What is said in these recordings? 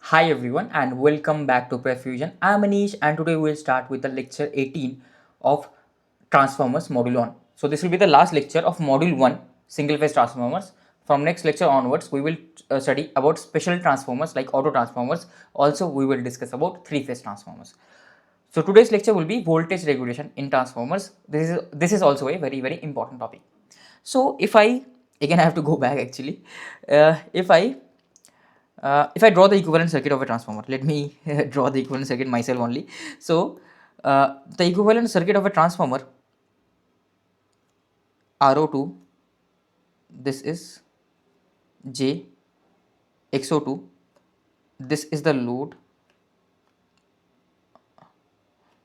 Hi everyone and welcome back to PrepFusion. I am Anish and today we will start with the lecture 18 of Transformers Module 1. So this will be the last lecture of Module 1 single phase transformers. From next lecture onwards we will study about special transformers like auto transformers. Also we will discuss about three phase transformers. So today's lecture will be voltage regulation in transformers. This is also a very important topic. So if I again I have to go back actually. If I draw the equivalent circuit of a transformer, let me draw the equivalent circuit myself only. So, the equivalent circuit of a transformer RO2, this is J, XO2, this is the load,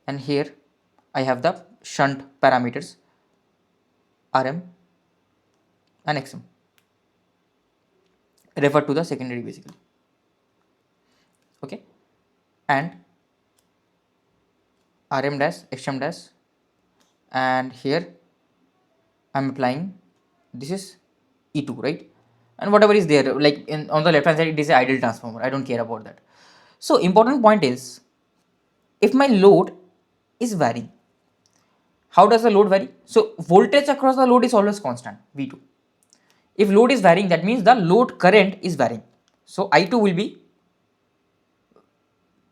and here I have the shunt parameters RM and XM, refer to the secondary basically. Okay, and RM dash, XM dash, and here I am applying this is E2, right? And whatever is there, like on the left hand side, it is an ideal transformer. I don't care about that. So important point is, if my load is varying, how does the load vary? So voltage across the load is always constant, V2. If load is varying, that means the load current is varying. So I2 will be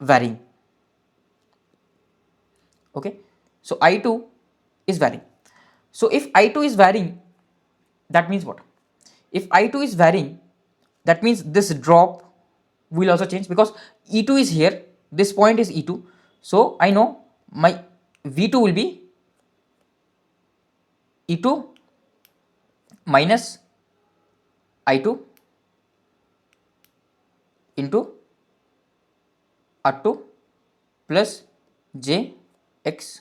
varying. Okay. So I2 is varying. So if I2 is varying, that means what? If I2 is varying, that means this drop will also change because E2 is here, this point is E2. So I know my V2 will be E2 minus I2 into R2 plus JX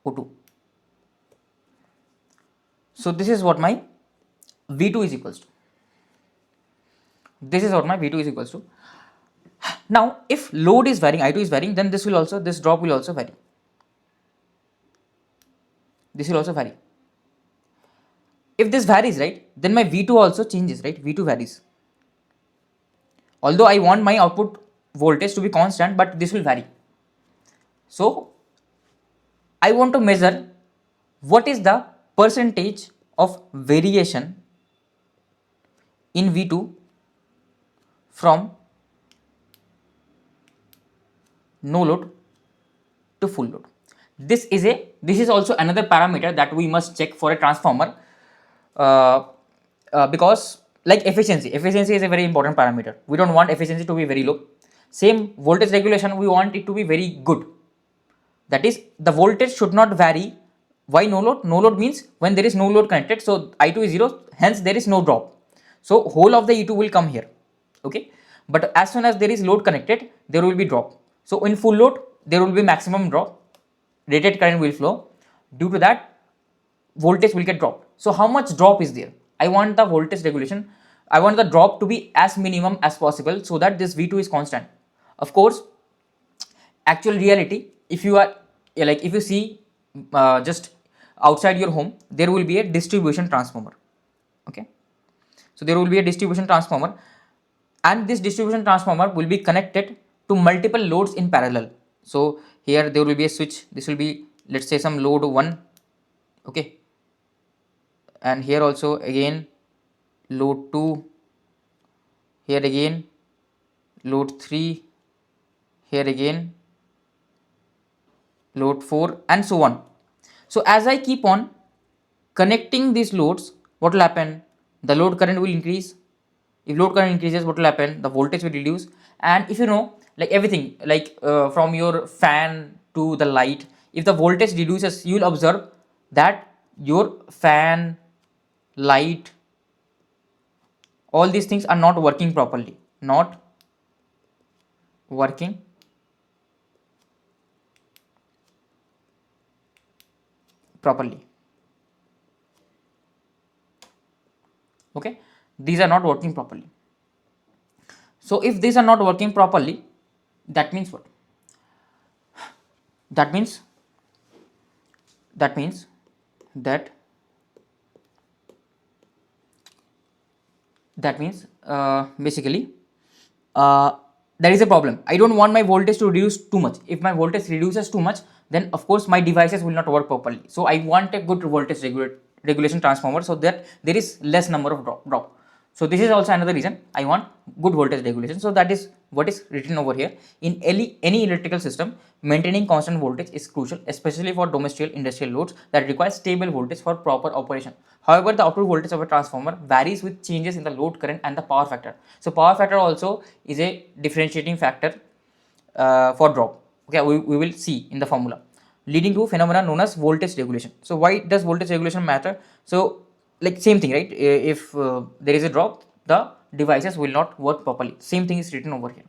O2. So this is what my V2 is equals to. This is what my V2 is equals to. Now if load is varying, I2 is varying, then this drop will also vary. This will also vary. If this varies, right, then my V2 also changes, right? V2 varies. Although I want my output voltage to be constant, but this will vary. So I want to measure what is the percentage of variation in V2 from no load to full load. This is also another parameter that we must check for a transformer uh, because like efficiency is a very important parameter. We don't want efficiency to be very low. Same voltage regulation, we want it to be very good. That is, the voltage should not vary. Why no load? No load means when there is no load connected, so I2 is 0, hence there is no drop. So whole of the E2 will come here. Okay, but as soon as there is load connected, there will be drop. So in full load, there will be maximum drop, rated current will flow. Due to that, voltage will get dropped. So how much drop is there? I want the voltage regulation, I want the drop to be as minimum as possible so that this V2 is constant. Of course, actual reality, if you are like if you see just outside your home, there will be a distribution transformer. Okay, so there will be a distribution transformer, and this distribution transformer will be connected to multiple loads in parallel. So here there will be a switch, this will be, let's say, some load 1. Okay, and here also again load 2, here again load 3, here again load 4, and so on. So as I keep on connecting these loads, what will happen? The load current will increase. If load current increases, what will happen? The voltage will reduce. And if you know, like everything, like from your fan to the light, if the voltage reduces, you will observe that your fan, light, all these things are not working properly. Not working properly. Okay, these are not working properly. So if these are not working properly, that means what? That means that means that that means basically there is a problem. I don't want my voltage to reduce too much. If my voltage reduces too much, then of course my devices will not work properly. So I want a good voltage regulation transformer, so that there is less number of drop. So this is also another reason I want good voltage regulation. So that is what is written over here. In any electrical system, maintaining constant voltage is crucial, especially for domestic industrial loads that require stable voltage for proper operation. However, the output voltage of a transformer varies with changes in the load current and the power factor. So power factor also is a differentiating factor for drop. Okay, we will see in the formula, leading to phenomena known as voltage regulation. So why does voltage regulation matter? So like same thing, right? If there is a drop, the devices will not work properly. Same thing is written over here.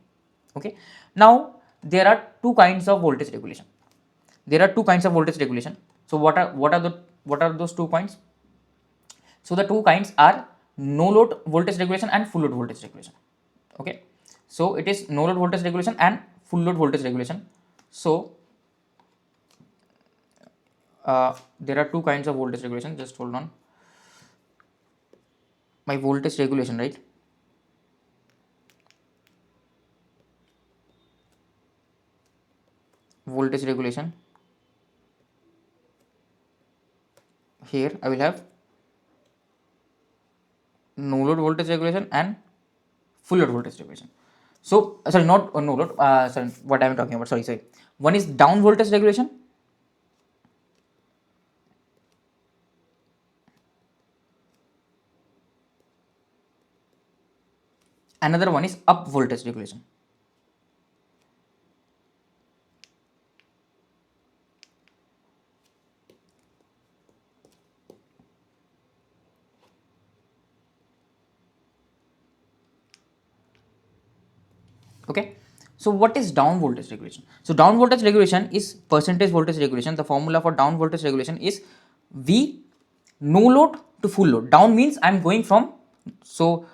Okay, now there are two kinds of voltage regulation. There are two kinds of voltage regulation. So what are those two kinds? So the two kinds are no load voltage regulation and full load voltage regulation. Okay, so it is no load voltage regulation and full load voltage regulation. So there are two kinds of voltage regulation. Just hold on. My voltage regulation, right? Voltage regulation. Here I will have no load voltage regulation and full load voltage regulation. So sorry, not no load. Sorry, what I am talking about. Sorry. One is down voltage regulation. Another one is up voltage regulation. Okay, so what is down voltage regulation? So down voltage regulation is percentage voltage regulation. The formula for down voltage regulation is V no load to full load. Down means I am going from, so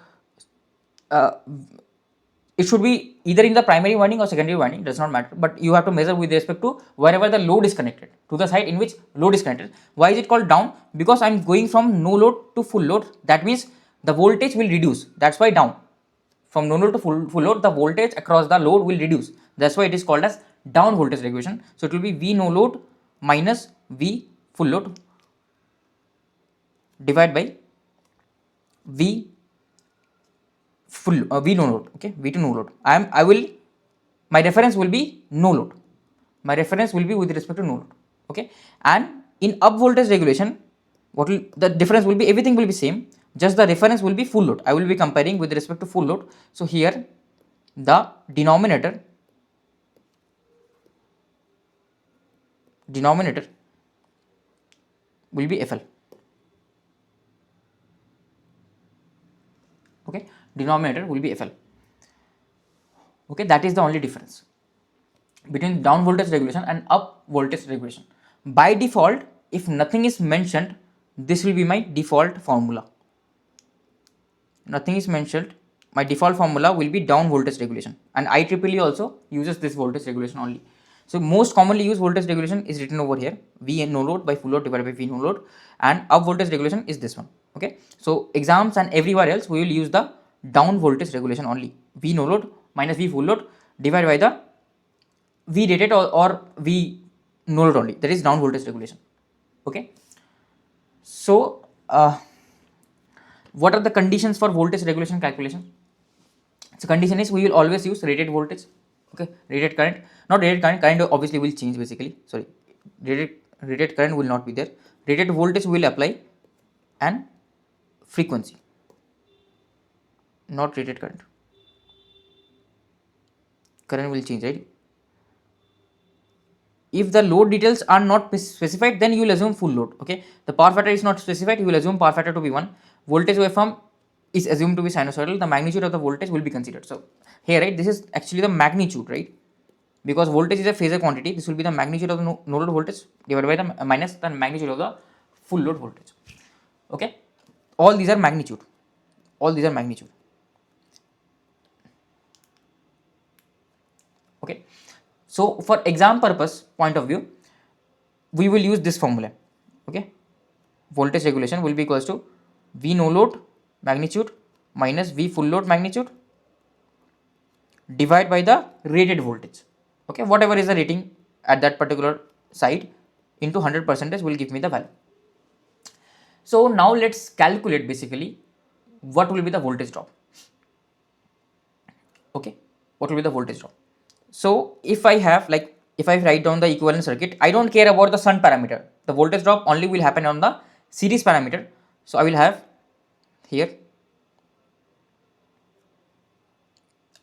it should be either in the primary winding or secondary winding, does not matter, but you have to measure with respect to wherever the load is connected, to the side in which load is connected. Why is it called down? Because I am going from no load to full load. That means the voltage will reduce. That's why down. From no load to full load, the voltage across the load will reduce. That's why it is called as down voltage regulation. So it will be V no load minus V full load divided by V full V no load. Okay, V to no load. My reference will be no load. My reference will be with respect to no load. Okay, and in up voltage regulation, what will the difference will be? Everything will be same. Just the reference will be full load. I will be comparing with respect to full load. So here the denominator will be FL. Okay, denominator will be FL. Okay, that is the only difference between down voltage regulation and up voltage regulation. By default, if nothing is mentioned, this will be my default formula. Nothing is mentioned, my default formula will be down voltage regulation, and IEEE also uses this voltage regulation only. So most commonly used voltage regulation is written over here, V and no load by full load divided by V no load, and up voltage regulation is this one. Okay, so exams and everywhere else we will use the down voltage regulation only, V no load minus V full load divided by the V rated or V no load only, that is down voltage regulation. Okay, so what are the conditions for voltage regulation calculation? So condition is we will always use rated voltage. Okay, rated current, not rated current obviously will change basically. Sorry, rated current will not be there. Rated voltage will apply, and frequency, not rated current. Current will change, right? If the load details are not specified, then you will assume full load. Okay, the power factor is not specified, you will assume power factor to be 1. Voltage waveform is assumed to be sinusoidal. The magnitude of the voltage will be considered. So here, right, this is actually the magnitude, right? Because voltage is a phasor quantity, this will be the magnitude of the no load voltage divided by the minus the magnitude of the full load voltage. Okay, all these are magnitude. Okay, so for exam purpose point of view, we will use this formula. Okay, voltage regulation will be equals to V no load magnitude minus V full load magnitude divide by the rated voltage. Okay, whatever is the rating at that particular side into 100% will give me the value. So now let's calculate basically what will be the voltage drop. Okay, what will be the voltage drop? So if I have, like, if I write down the equivalent circuit, I don't care about the shunt parameter. The voltage drop only will happen on the series parameter. So I will have here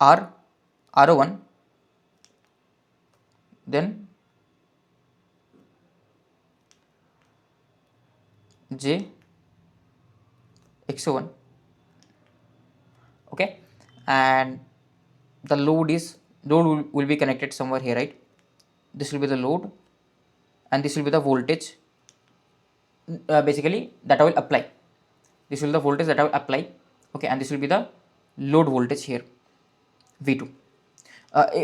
R01, then J X01. Okay, and the load will be connected somewhere here, right? This will be the load and this will be the voltage basically that I will apply. This will be the voltage that I will apply. Okay, and this will be the load voltage here, V2.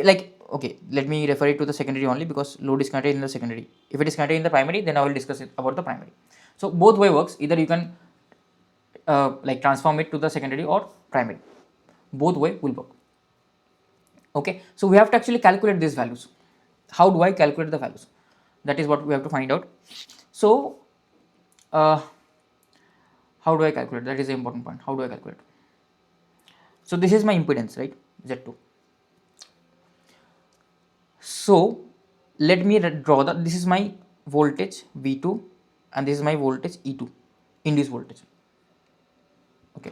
Like, okay, let me refer it to the secondary only because load is connected in the secondary. If it is connected in the primary, then I will discuss it about the primary. So both way works. Either you can like transform it to the secondary or primary. Both way will work. Okay, so we have to actually calculate these values. How do I calculate the values? That is what we have to find out. So how do I calculate? That is the important point. How do I calculate? So this is my impedance, right? Z2. So let me draw this is my voltage V2 and this is my voltage E2, induced voltage. Okay.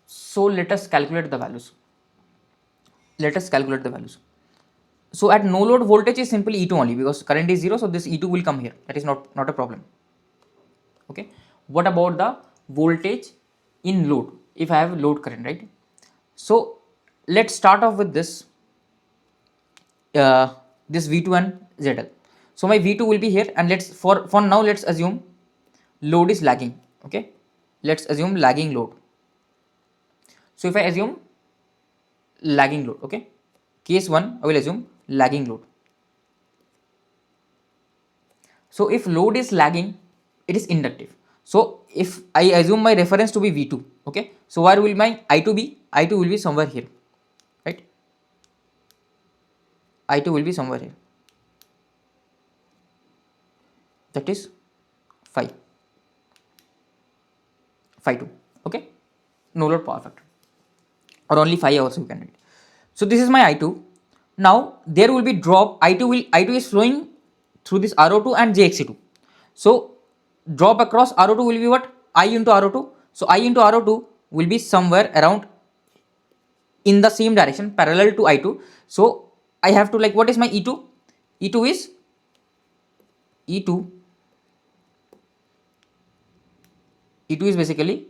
So let us calculate the values. So at no load, voltage is simply E2 only because current is 0, so this E2 will come here. That is not a problem. Okay. What about the voltage in load? If I have load current, right? So let's start off with this this V2 and ZL. So my V2 will be here, and let's for now let's assume load is lagging. Okay, let's assume lagging load. So if I assume lagging load, okay, case 1 I will assume lagging load. So if load is lagging, it is inductive. So if I assume my reference to be V2, okay, so where will my I2 be? I2 will be somewhere here, right? I2 will be somewhere here. That is 5 2, okay, no load power factor, or only 5 also you can write. So this is my I2. Now there will be drop. I2 is flowing through this RO2 and JXC2. So drop across RO2 will be what? I into RO2. So I into RO2 will be somewhere around in the same direction parallel to I2. So I have to, like, what is my E2? E2 is basically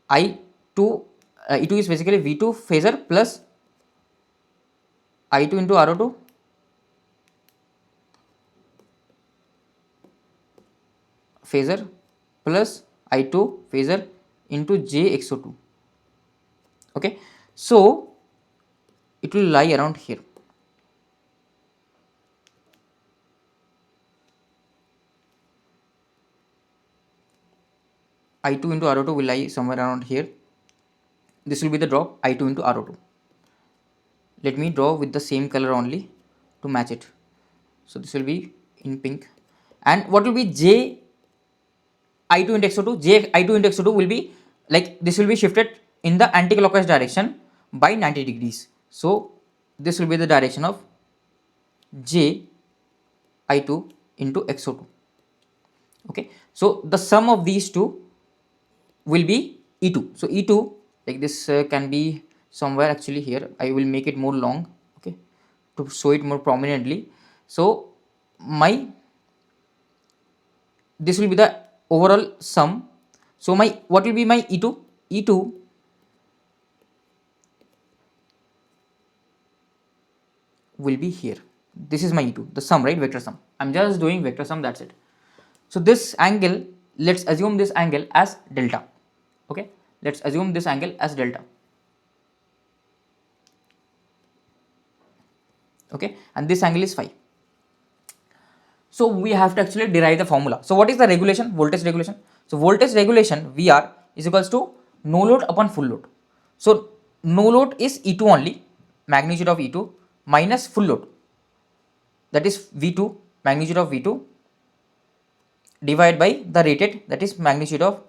I2. E2 is basically V2 phasor plus I2 into RO2 phasor plus I2 phasor into JXO2. Okay, so it will lie around here. I2 into RO2 will lie somewhere around here. This will be the drop, I2 into RO2. Let me draw with the same color only to match it. So this will be in pink. And what will be J I2 into XO2? J I2 into XO2 will be, like, this will be shifted in the anti-clockwise direction by 90 degrees. So this will be the direction of J I2 into XO2. Okay, so the sum of these two will be E2. So E2, like this can be somewhere actually here. I will make it more long, okay, to show it more prominently. So this will be the overall sum. So what will be my E2? E2 will be here. This is my E2, the sum, right? Vector sum. I'm just doing vector sum, that's it. So this angle, let's assume this angle as delta. Okay, let's assume this angle as delta. Okay, and this angle is phi. So we have to actually derive the formula. So what is the regulation? Voltage regulation. So voltage regulation VR is equals to no load upon full load. So no load is E2 only, magnitude of E2 minus full load, that is V2, magnitude of V2 divided by the rated, that is magnitude of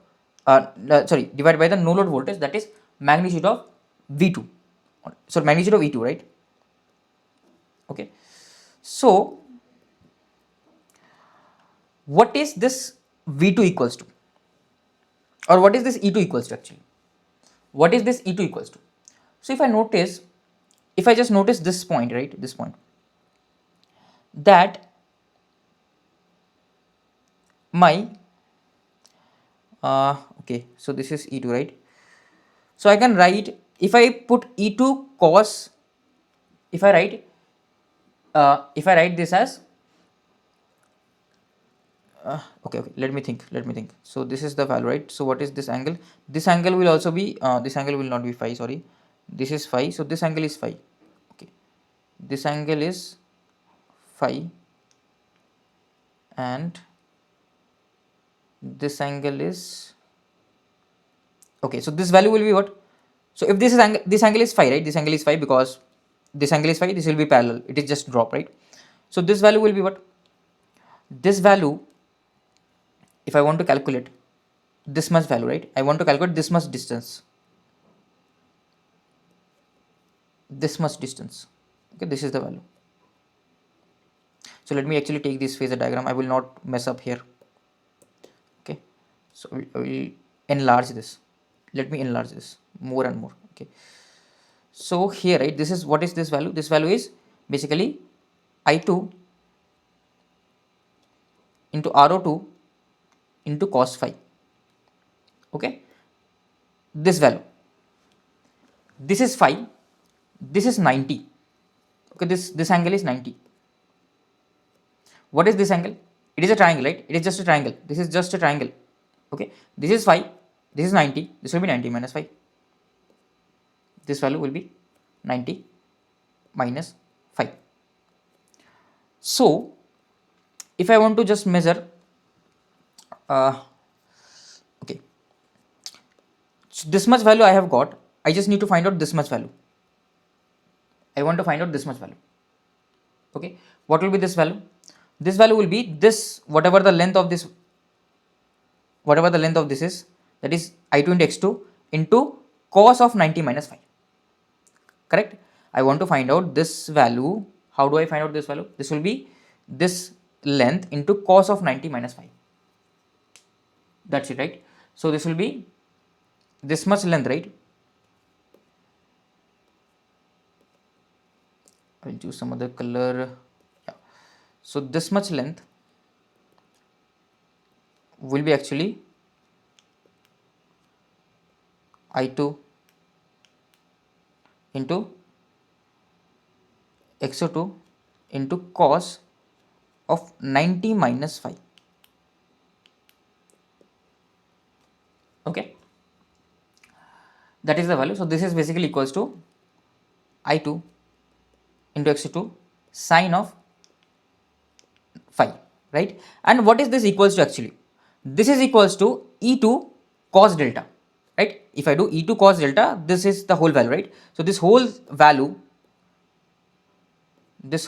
divided by the no load voltage, that is magnitude of V2, so magnitude of E2, right? Okay, so what is this V2 equals to, or what is this E2 equals to actually? What is this E2 equals to? So if I notice, if I just notice this point, right, this point, that my okay, so this is E2, right? So I can write, if I put E2 cos, if I write this as okay, let me think, so this is the value, right? So what is this angle? This angle will also be this angle will not be phi, sorry, this is phi, so this angle is phi. Okay, this angle is phi and this angle is okay, so this value will be what? So if this is angle, this angle is phi, right? This angle is phi because this angle is phi, this will be parallel, it is just drop, right? So this value will be what? This value, if I want to calculate this much value, right, I want to calculate this much distance, okay, this is the value. So let me actually take this phasor diagram, I will not mess up here. Okay, so I will enlarge this, let me enlarge this more and more. Okay, so here, right, this is, what is this value? This value is basically I2 into RO2 into cos phi. Okay, this value, this is phi, this is 90. Okay, this angle is 90. What is this angle? It is a triangle, right? It is just a triangle, this is just a triangle. Okay, this is phi, this is 90, this will be 90 minus phi, this value will be 90 minus phi. So if I want to just measure okay, so this much value I have got, I just need to find out this much value, I want to find out this much value. Okay, what will be this value? This value will be this, whatever the length of this is, that is I2 into x2 into cos of 90 minus phi, correct? I want to find out this value. How do I find out this value? This will be this length into cos of 90 minus phi, that's it, right? So this will be this much length, right? I will choose some other color. Yeah, so this much length will be actually I2 into XO2 into cos of 90 minus phi. Okay, that is the value. So this is basically equals to I2 into x2 sine of phi, right? And what is this equals to actually? This is equals to E2 cos delta, right? If I do E2 cos delta, this is the whole value, right? So this whole value, this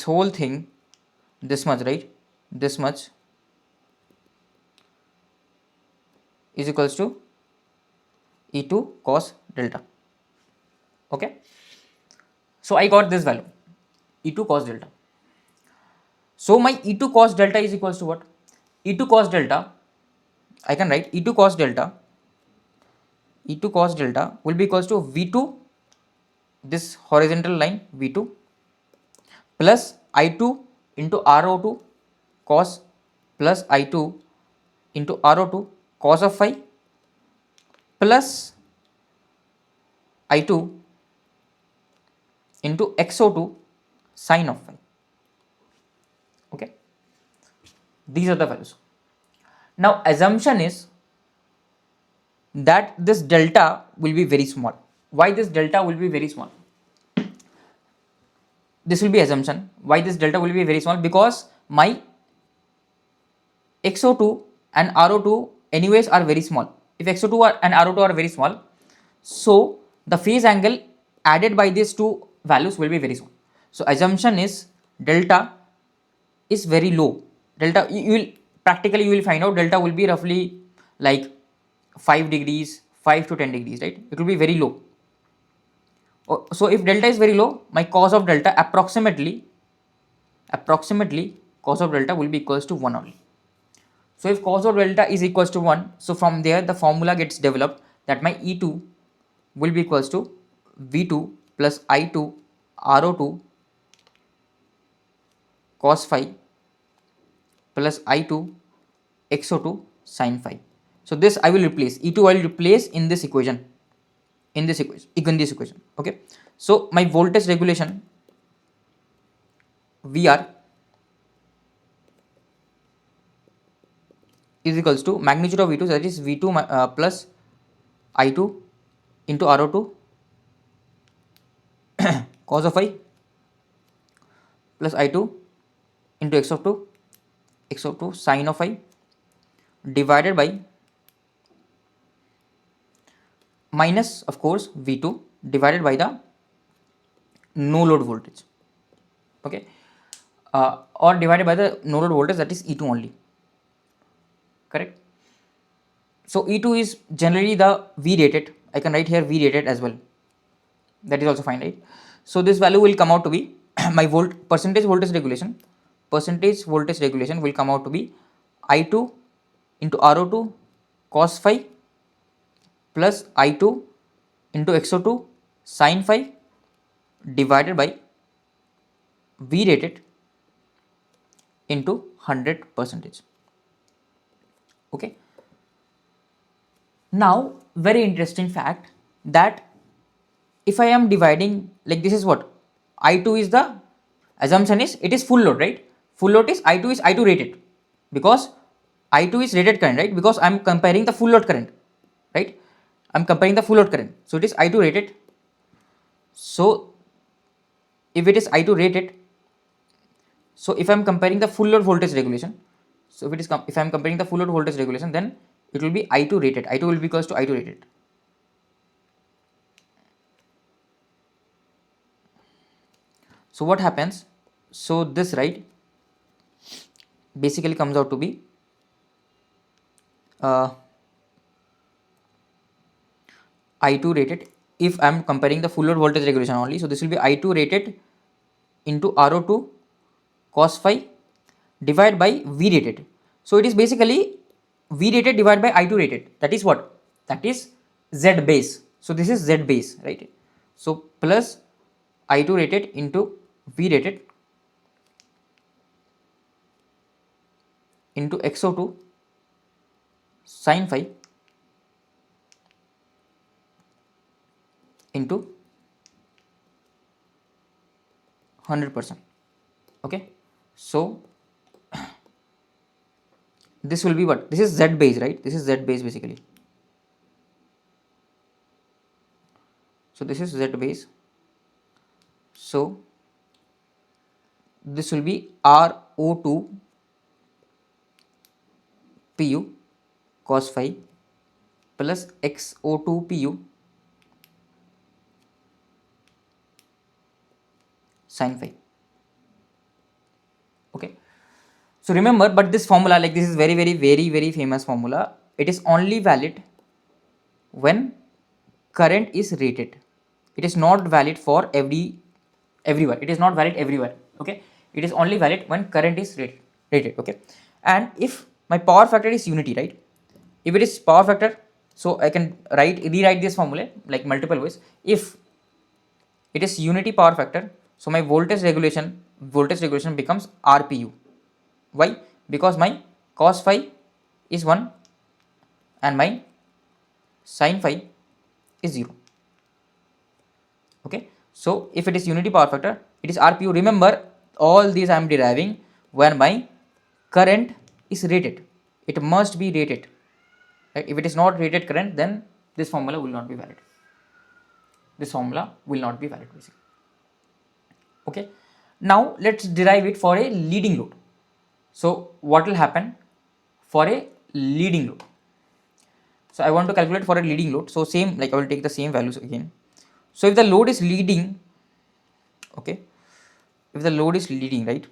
whole thing, this much, right? This much is equals to E2 cos delta. Okay, so I got this value, E2 cos delta. So my E2 cos delta is equals to what? E2 cos delta, I can write E2 cos delta will be equals to V2, this horizontal line V2, plus I2 into RO2 cos, plus I2 into RO2 cos of phi, plus I2 into XO2 sine of phi. Okay, these are the values. Now assumption is that this delta will be very small. Why this delta will be very small? This will be assumption. Why this delta will be very small? Because my XO2 and RO2 anyways are very small. If XO2 and RO2 are very small, so the phase angle added by these two values will be very small. So assumption is delta is very low. Delta, you will practically you will find out delta will be roughly like 5 degrees, 5 to 10 degrees, right? It will be very low. So if delta is very low, my cos of delta approximately cos of delta will be equals to 1 only. So if cos of delta is equals to 1, so from there the formula gets developed that my E2 will be equals to V2 plus I2 RO2 cos phi plus I2 XO2 sin phi. So this I will replace, E2 I will replace in this equation, okay. So my voltage regulation VR is equals to magnitude of V2, that is V2 plus I2 into RO2 cos of phi plus I2 into x of 2 sin of phi divided by minus of course V2 divided by the no load voltage, okay, or divided by the no load voltage, that is E2 only, correct. So E2 is generally the V rated, I can write here V rated as well, that is also fine, right. So this value will come out to be my percentage voltage regulation will come out to be I2 into RO2 cos phi plus I2 into XO2 sin phi divided by V rated into 100%. Okay. Now very interesting fact that if I am dividing, like this is what I2 is, the assumption is it is full load, right? Full load is I2 rated, because I2 is rated current, right? Because I am comparing the full load current, right? I am comparing the full load current, so it is I2 rated. So if it is I2 rated, so if I am comparing the full load voltage regulation, so if I am comparing the full load voltage regulation, then it will be I2 rated. I2 will be equals to I2 rated. So what happens? So this, right, basically comes out to be I2 rated if I am comparing the full load voltage regulation only. So this will be I2 rated into RO2 cos phi divided by V rated. So it is basically V rated divided by I2 rated. That is what? That is Z base. So this is Z base, right? So plus I2 rated into V rated into XO2 sin phi into 100%. Okay. So this will be what? This is Z base, right? This is Z base basically. So this is Z base. So this will be RO2 PU cos phi plus XO2 PU sin phi. Okay. So remember, but this formula, like this is very famous formula. It is only valid when current is rated. It is not valid for everywhere. It is not valid everywhere. Okay. It is only valid when current is rated. Okay. And if my power factor is unity, right? If it is power factor, so I can rewrite this formula like multiple ways. If it is unity power factor, so my voltage regulation becomes RPU. Why? Because my cos phi is 1 and my sin phi is 0. Okay. So if it is unity power factor, it is RPU. Remember, all these I am deriving when my current is rated. It must be rated. Right? If it is not rated current, then this formula will not be valid. This formula will not be valid basically. Okay. Now let's derive it for a leading load. So what will happen for a leading load? So I want to calculate for a leading load. So same, like I will take the same values again. So if the load is leading, okay, if the load is leading, right,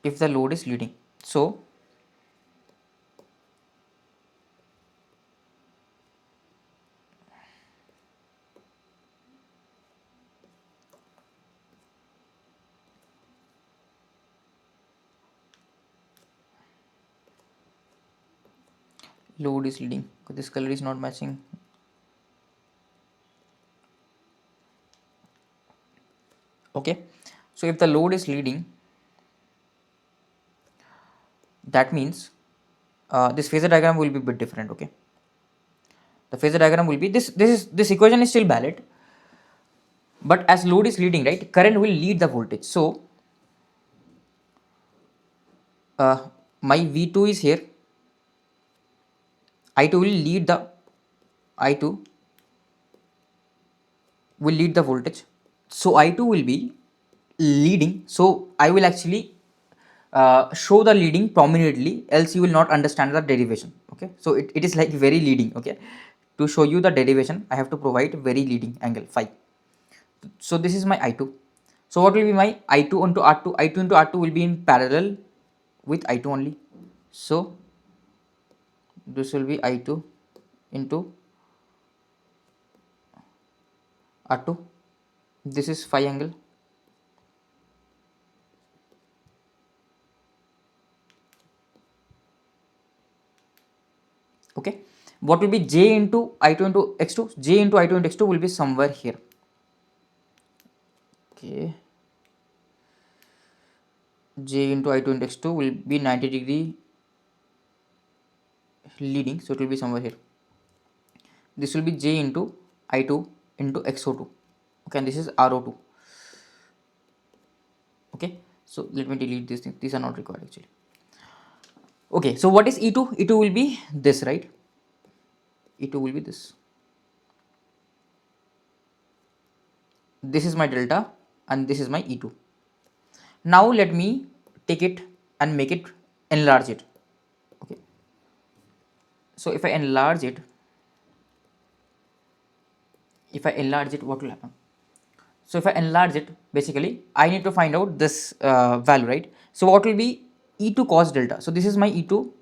if the load is leading, so load is leading. This color is not matching. Okay, so if the load is leading, that means this phasor diagram will be a bit different. Okay, the phasor diagram will be this equation is still valid, but as load is leading, right, current will lead the voltage. So my V2 is here, I2 will lead the I2 will lead the voltage. So I2 will be leading. So I will actually show the leading prominently, else you will not understand the derivation. Okay, so it is like very leading. Okay, to show you the derivation, I have to provide very leading angle phi. So this is my I2. So what will be my I2 into R2? I2 into R2 will be in parallel with I2 only. So this will be I2 into R2. This is phi angle. Okay, what will be J into I2 into X2? J into I2 into X2 will be somewhere here. Okay, J into I2 into X2 will be 90-degree leading, so it will be somewhere here. This will be J into I2 into XO2. Okay, and this is RO2. Okay, so let me delete these things, these are not required actually. Okay, so what is E2? E2 will be this, right? E2 will be this. This is my delta and this is my E2. Now let me take it and make it, enlarge it. Okay, so if I enlarge it, what will happen? So if I enlarge it, basically I need to find out this value, right? So what will be E2 cos delta? So this is my E2,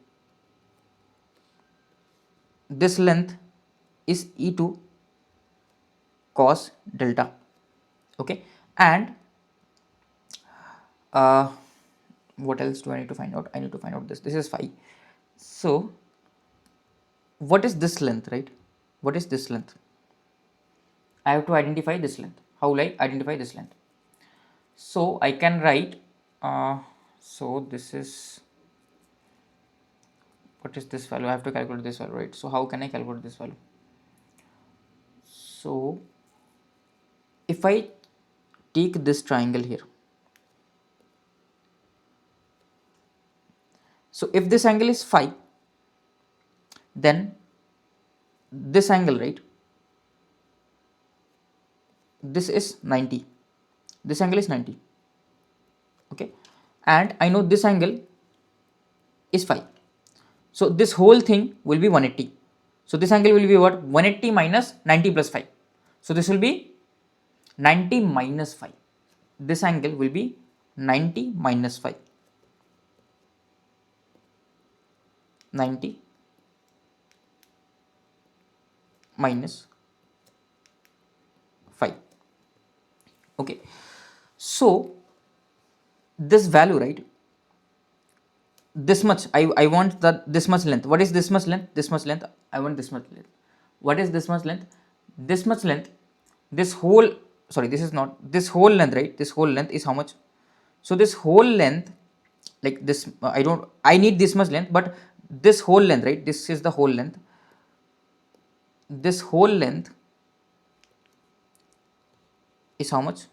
this length is E2 cos delta. Okay, and uh, what else do I need to find out? I need to find out this. This is phi. So what is this length, right? What is this length? I have to identify this length. How will I identify this length? So I can write, so this is, what is this value? I have to calculate this value, right? So how can I calculate this value? So if I take this triangle here, so if this angle is phi, then this angle, right, this is 90, this angle is 90. Okay, and I know this angle is phi, so this whole thing will be 180. So this angle will be what? 180 minus 90 plus phi. So this will be 90 minus phi. This angle will be 90 minus phi. 90 minus phi. Okay, so this value, right, this much, I want that this much length. What is this much length? This much length, I want this much length. What is this much length? This much length, this whole, sorry, this is not, this whole length, right, this whole length is how much? So this whole length, like this, I need this much length, but this whole length, right, this is the whole length, this whole length is how much?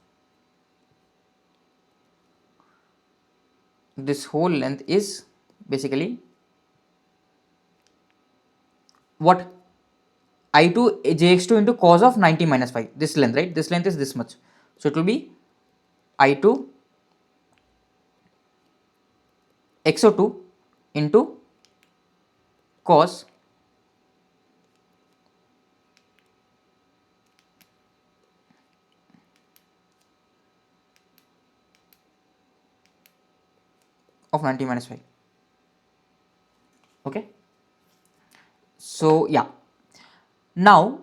This whole length is basically what? I2 jx2 into cos of 90 minus 5, this length, right? This length is this much. So it will be I2 xo2 into cos of 90 minus 5. Okay. So yeah. Now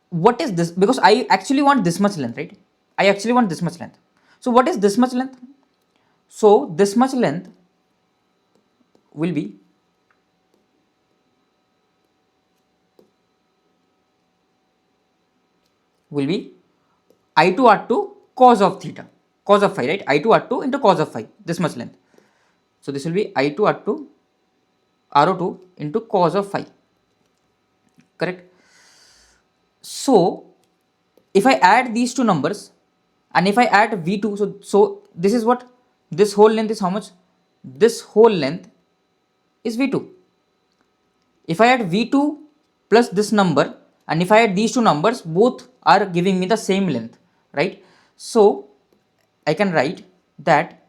what is this? Because I actually want this much length, right? I actually want this much length. So what is this much length? So this much length will be I2 R2 cos of theta, cos of phi, right? I2 R2 into cos of phi, this much length. So this will be I2 R2 RO2 into cos of phi, correct? So if I add these two numbers and if I add V2, so this is what, this whole length is how much? This whole length is V2. If I add V2 plus this number and if I add these two numbers, both are giving me the same length, right? So I can write that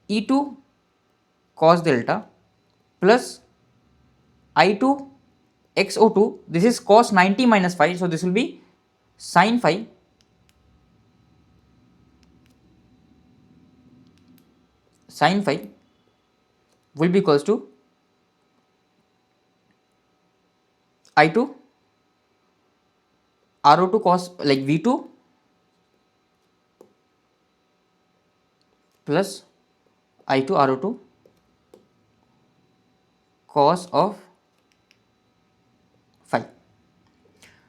E2 cos delta plus I2 xo2, this is cos 90 minus phi, so this will be sin phi will be equals to I2 RO2 cos, like V2 plus I2 RO2 cos of phi.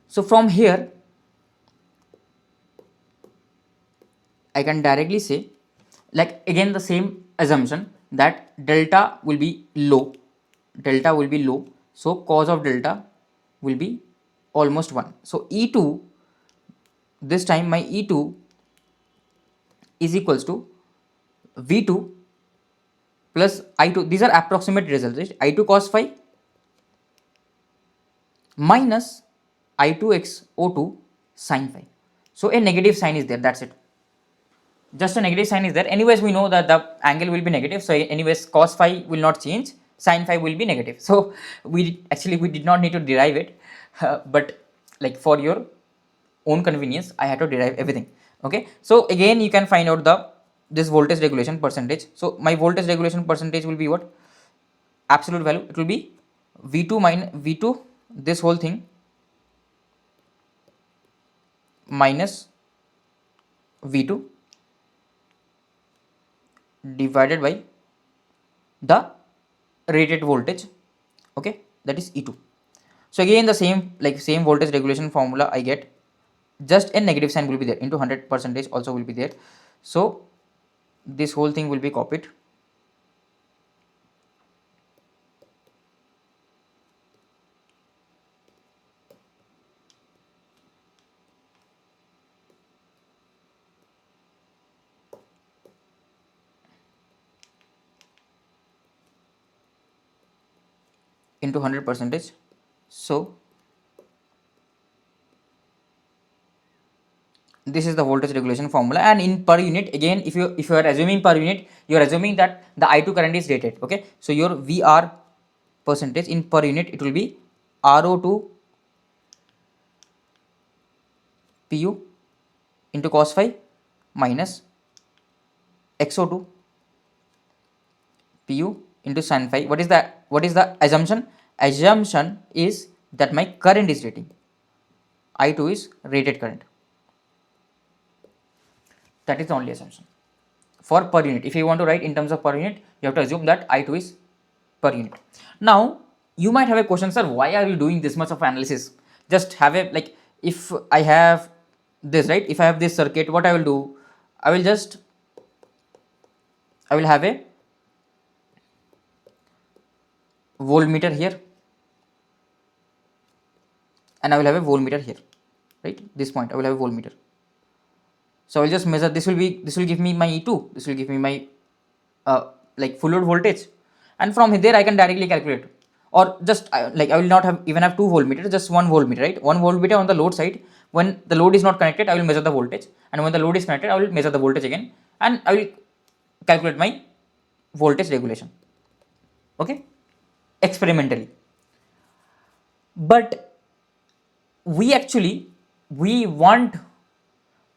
So from here I can directly say, like again the same assumption that delta will be low, so cos of delta will be almost 1. So E2, this time my E2 is equals to V2 plus I2, these are approximate results, right? I2 cos phi minus I2 xo2 sin phi. So a negative sign is there, that's it. Just a negative sign is there. Anyways, we know that the angle will be negative. So anyways, cos phi will not change, sin phi will be negative. So we did not need to derive it, but like for your own convenience, I had to derive everything. Okay. So again, you can find out this voltage regulation percentage. So my voltage regulation percentage will be what? Absolute value. It will be V2 minus V2, this whole thing, minus V2 divided by the rated voltage, okay, that is E2. So again the same voltage regulation formula I get, just a negative sign will be there, into 100% also will be there. So this whole thing will be copied, into 100%. So this is the voltage regulation formula, and in per unit, again if you are assuming per unit, you are assuming that the I2 current is rated. Okay, so your VR percentage in per unit, it will be RO2 PU into cos phi minus XO2 PU into sin phi. What is the assumption? Assumption is that my current is rating, I2 is rated current. That is the only assumption for per unit. If you want to write in terms of per unit, you have to assume that I2 is per unit. Now you might have a question, sir, why are you doing this much of analysis? Just have a, like, if I have this, right, if I have this circuit, what I will do, I will have a voltmeter here and I will have a voltmeter here, right? This point I will have a voltmeter. So I will just measure, this will give me my E2, this will give me my like full load voltage, and from there I can directly calculate. or just like I will not have even have 2 voltmeters, just 1 voltmeter, right? 1 voltmeter on the load side. When the load is not connected, I will measure the voltage, and when the load is connected, I will measure the voltage again, and I will calculate my voltage regulation, okay, experimentally. But we want,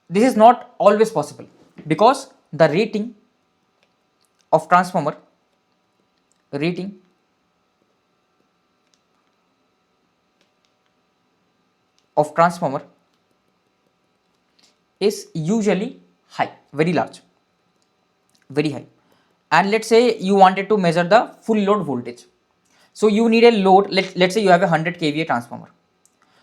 this is not always possible, because the of transformer rating of transformer is usually high, very large, very high. And let's say you wanted to measure the full load voltage, so you need a load, let's say you have a 100 kVA transformer.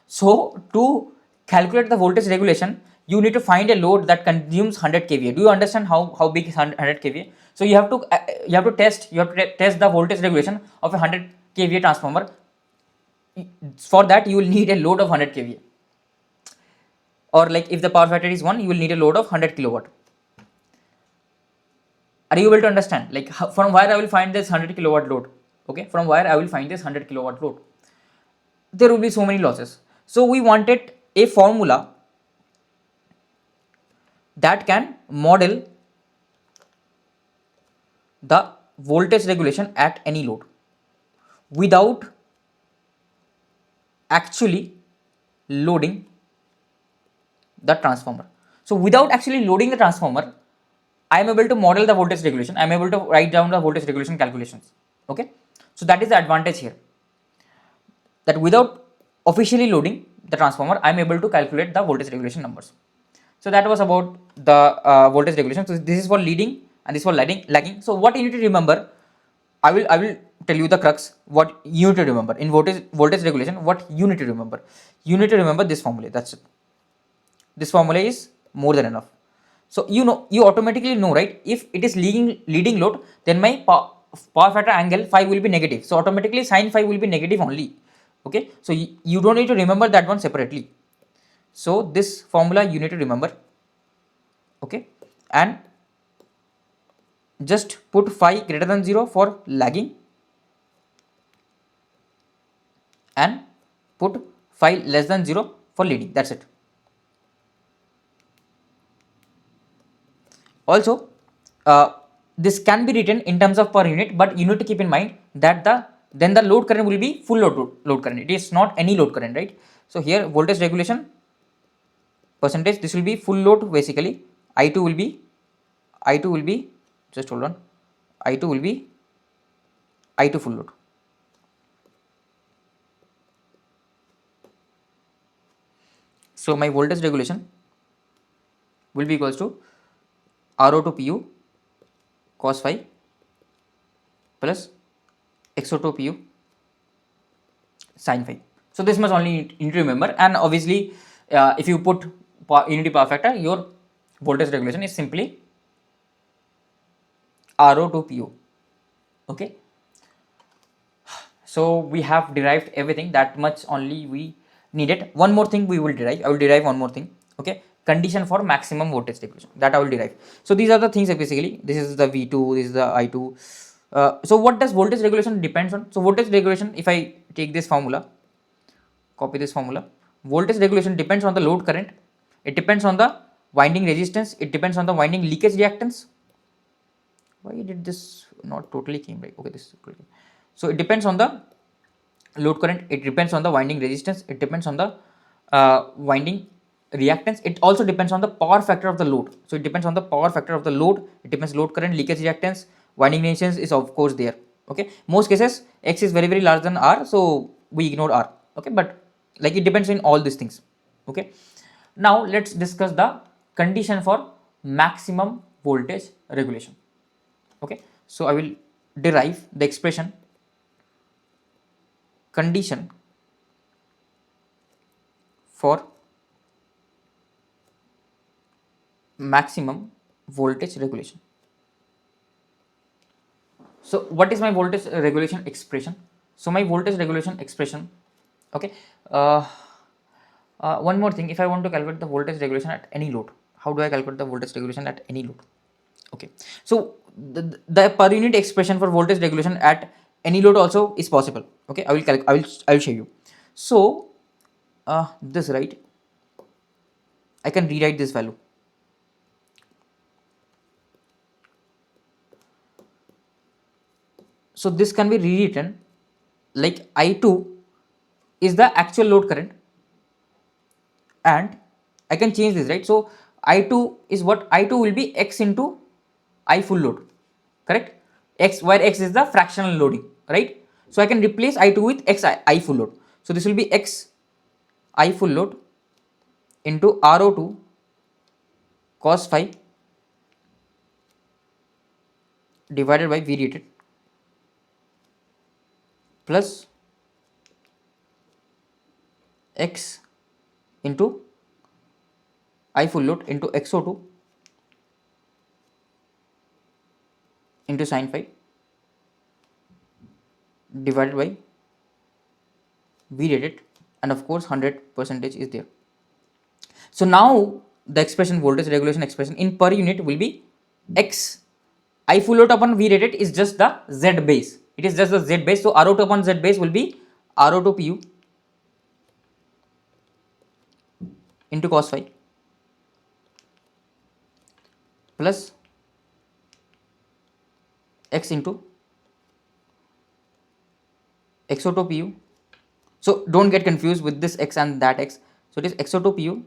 So to calculate the voltage regulation, you need to find a load that consumes 100 kVA. Do you understand how big is 100 kVA? So you have to test the voltage regulation of a 100 kVA transformer. For that you will need a load of 100 kVA, or like if the power factor is 1, you will need a load of 100 kilowatt. Are you able to understand, like from where I will find this 100 kilowatt load? Okay, from where I will find this 100 kilowatt load? There will be so many losses. So we wanted a formula that can model the voltage regulation at any load without actually loading the transformer. So without actually loading the transformer, I am able to model the voltage regulation. I am able to write down the voltage regulation calculations. Okay, so that is the advantage here, that without officially loading the transformer, I am able to calculate the voltage regulation numbers. So that was about the voltage regulation. So this is for leading and this is for lagging. So what you need to remember, I will tell you the crux. What you need to remember in voltage regulation, what you need to remember. You need to remember this formula. That's it. This formula is more than enough. So you automatically know, right? If it is leading load, then my power factor angle phi will be negative. So automatically sin phi will be negative only. Okay. So you don't need to remember that one separately. So this formula you need to remember. Okay. And just put phi greater than 0 for lagging and put phi less than 0 for leading. That's it. Also, this can be written in terms of per unit, but you need to keep in mind that then the load current will be full load current. It is not any load current, right? So here voltage regulation percentage, this will be full load basically. I2 will be just hold on. I2 will be I2 full load. So my voltage regulation will be equals to RO to PU cos phi plus XO to PU sin phi. So this much only you need to remember, and obviously if you put unity power factor, your voltage regulation is simply RO to PU. Okay. So we have derived everything, that much only we needed. One more thing we will derive. I will derive one more thing. Okay. Condition for maximum voltage regulation, that I will derive. So these are the things basically. This is the V2, this is the I2. So what does voltage regulation depends on? So voltage regulation, if I take this formula, copy this formula, voltage regulation depends on the load current, it depends on the winding resistance, it depends on the winding leakage reactance. Why did this not totally came right? Okay, this is totally. So it depends on the load current, it depends on the winding resistance, it depends on the winding reactance, it also depends on the power factor of the load. So it depends on the power factor of the load, it depends load current, leakage reactance, winding resistance is of course there. Okay, most cases X is very large than R, so we ignore R. Okay, but like it depends on all these things. Okay, now let's discuss the condition for maximum voltage regulation. Okay, so I will derive the expression condition for maximum voltage regulation. So what is my voltage regulation expression? So my voltage regulation expression, okay, one more thing, if I want to calculate the voltage regulation at any load, how do I calculate the voltage regulation at any load? Okay, so the per unit expression for voltage regulation at any load also is possible. Okay, I will show you. So this, right, I can rewrite this value. So this can be rewritten like I2 is the actual load current, and I can change this, right? So I2 is what? I2 will be X into I full load, correct? X, where X is the fractional loading, right? So I can replace I2 with X I full load. So this will be X I full load into RO2 cos phi divided by V rated plus X into I full load into XO2 into sin phi divided by V rated, and of course 100% is there. So now the expression, voltage regulation expression in per unit will be X I full load upon V rated is just the Z base. It is just the Z base. So RO2 upon Z base will be RO2 PU into cos phi plus X into XO2 PU. So don't get confused with this X and that X. So it is XO2 PU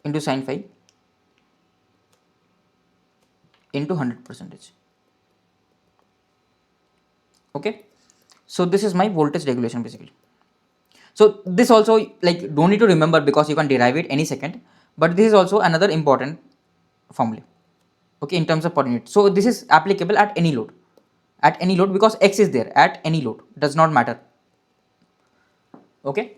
into sin phi into 100%. Okay. So this is my voltage regulation basically. So this also, like, don't need to remember because you can derive it any second, but this is also another important formula, okay, in terms of per unit. So this is applicable at any load, because X is there at any load, does not matter. Okay.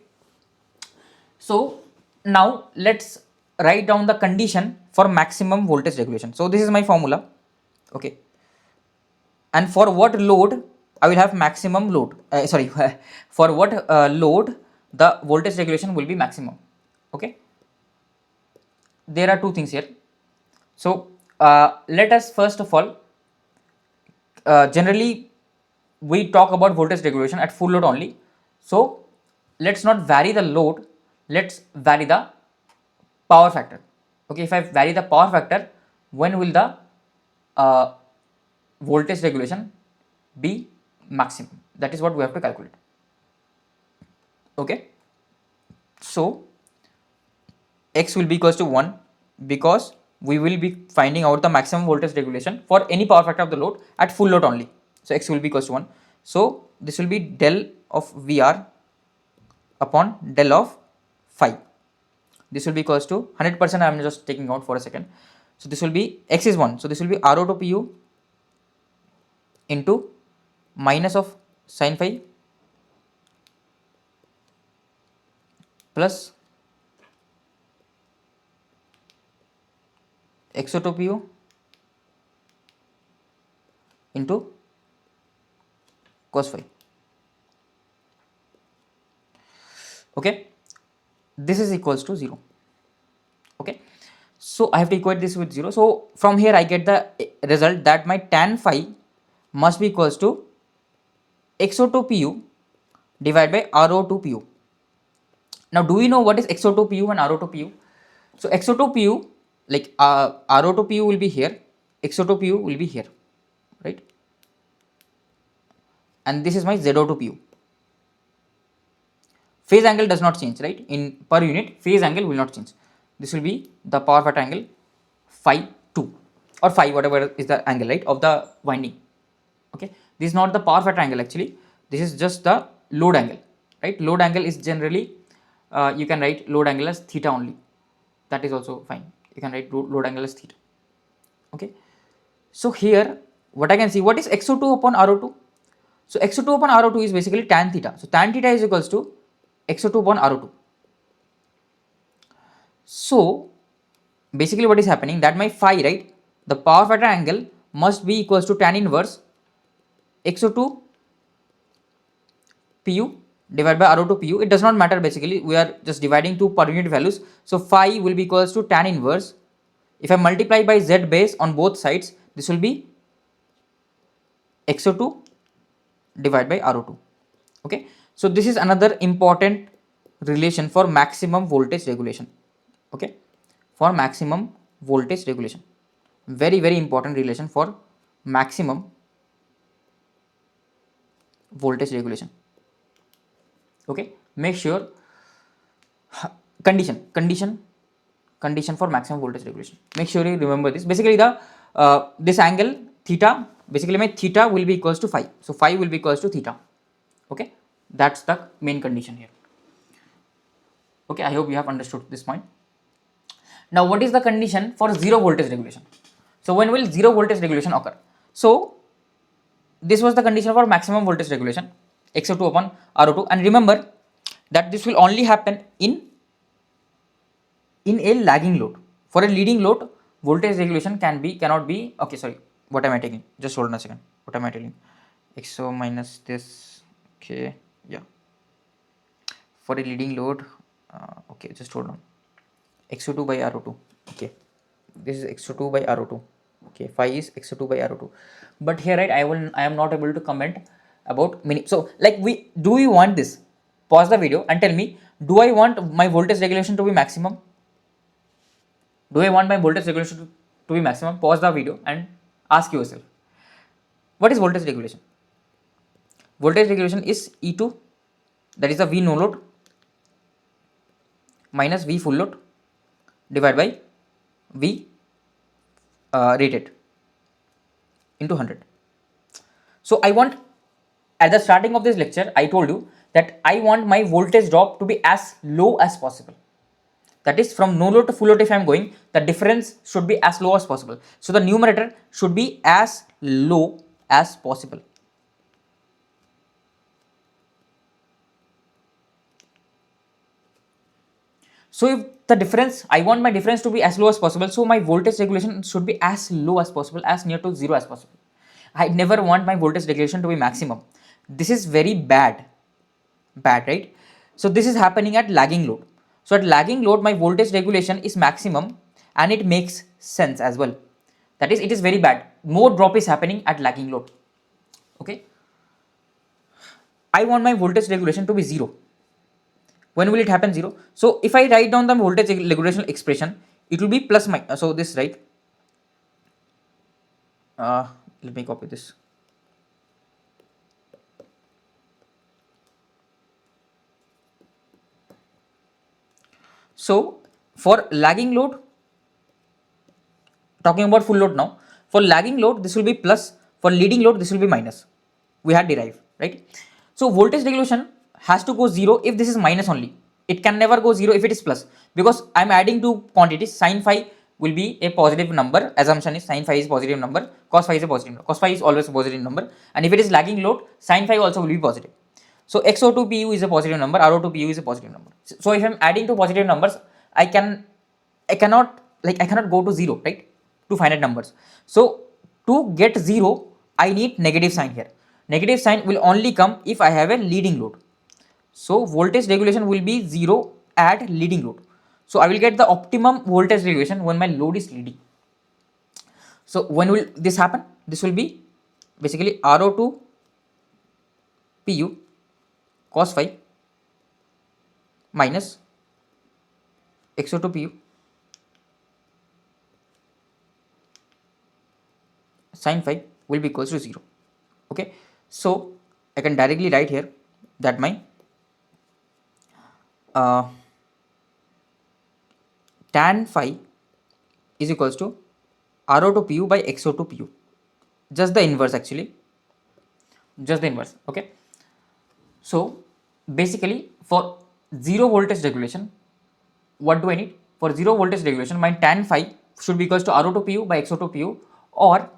So now let's write down the condition for maximum voltage regulation. So this is my formula, okay, and for what load I will have maximum load, sorry, for what load the voltage regulation will be maximum. Okay, there are two things here. So let us first of all, generally we talk about voltage regulation at full load only. So let's not vary the load, let's vary the power factor. Okay, if I vary the power factor, when will the voltage regulation be maximum? That is what we have to calculate. Okay, so X will be equals to 1 because we will be finding out the maximum voltage regulation for any power factor of the load at full load only. So X will be equals to 1. So this will be del of VR upon del of phi. This will be equals to 100%. I am just taking out for a second. So this will be X is 1. So this will be RO2 PU into minus of sin phi plus XO2 PU into cos phi. Okay, this is equals to 0. Okay, so I have to equate this with 0. So from here I get the result that my tan phi must be equals to XO2 PU divided by RO2 PU. Now do we know what is XO2 PU and RO2 PU? So XO2 PU, like RO2 PU will be here, XO2 PU will be here, right? And this is my ZO2 PU. Phase angle does not change, right? In per unit, phase angle will not change. This will be the power factor angle phi 2 or phi, whatever is the angle, right, of the winding. Okay, this is not the power factor angle actually, this is just the load angle, right? Load angle is generally, you can write load angle as theta only, that is also fine. You can write load angle as theta. Okay, so here what I can see, what is XO2 upon RO2? So XO2 upon RO2 is basically tan theta. So tan theta is equals to XO2 upon RO2. So basically what is happening, that my phi, right, the power factor angle must be equals to tan inverse XO2 PU divided by RO2 PU. It does not matter, basically we are just dividing two per unit values. So phi will be equals to tan inverse, if I multiply by Z base on both sides, this will be XO2 divided by RO2. Okay, so this is another important relation for maximum voltage regulation. Okay, for maximum voltage regulation, very important relation for maximum voltage regulation. Okay, make sure condition for maximum voltage regulation, make sure you remember this. Basically the this angle theta, basically my theta will be equals to phi, so phi will be equals to theta. Okay, that's the main condition here. Okay, I hope you have understood this point. Now what is the condition for zero voltage regulation? So when will zero voltage regulation occur? So this was the condition for maximum voltage regulation, XO2 upon RO2, and remember that this will only happen in a lagging load. For a leading load, voltage regulation cannot be. Okay, sorry, what am I taking? Just hold on a second. What am I taking? XO minus this. Okay, yeah. For a leading load, okay, just hold on. XO2 by RO2. Okay, this is XO2 by RO2. Okay, phi is XO2 by RO2. But here, right, I am not able to comment about mini. So like, do we want this? Pause the video and tell me, do I want my voltage regulation to be maximum? Do I want my voltage regulation to be maximum? Pause the video and ask yourself, what is voltage regulation? Voltage regulation is E2, that is the V no load minus V full load divided by V rated into 100. So I want, at the starting of this lecture, I told you that I want my voltage drop to be as low as possible. That is, from no load to full load if I am going, the difference should be as low as possible. So the numerator should be as low as possible. So if the difference, I want my difference to be as low as possible, so my voltage regulation should be as low as possible, as near to zero as possible. I never want my voltage regulation to be maximum. This is very bad, right? So this is happening at lagging load. So at lagging load, my voltage regulation is maximum, and it makes sense as well. That is, it is very bad. More drop is happening at lagging load. Okay. I want my voltage regulation to be zero. When will it happen? Zero. So if I write down the voltage regulation expression, it will be plus minus. So this, right? Let me copy this. So for lagging load, talking about full load now, for lagging load this will be plus, for leading load this will be minus. We had derived, right? So voltage regulation has to go zero if this is minus only. It can never go zero if it is plus, because I am adding two quantities. Sin phi will be a positive number. Assumption is sin phi is positive number, cos phi is a positive number. Cos phi is always a positive number, and if it is lagging load, sin phi also will be positive. So XO2 PU is a positive number, RO2 PU is a positive number. So if I am adding two positive numbers, I cannot go to zero, right? To finite numbers. So to get zero, I need negative sign here. Negative sign will only come if I have a leading load. So voltage regulation will be zero at leading load. So I will get the optimum voltage regulation when my load is leading. So when will this happen? This will be basically RO2 PU cos phi minus XO2 PU sin phi will be equals to 0. Okay, so I can directly write here that my tan phi is equals to RO2 PU by XO2 PU. Just the inverse, actually. Just the inverse. Okay. So basically, for zero voltage regulation, what do I need? For zero voltage regulation, my tan phi should be equals to RO2 PU by XO2 PU, or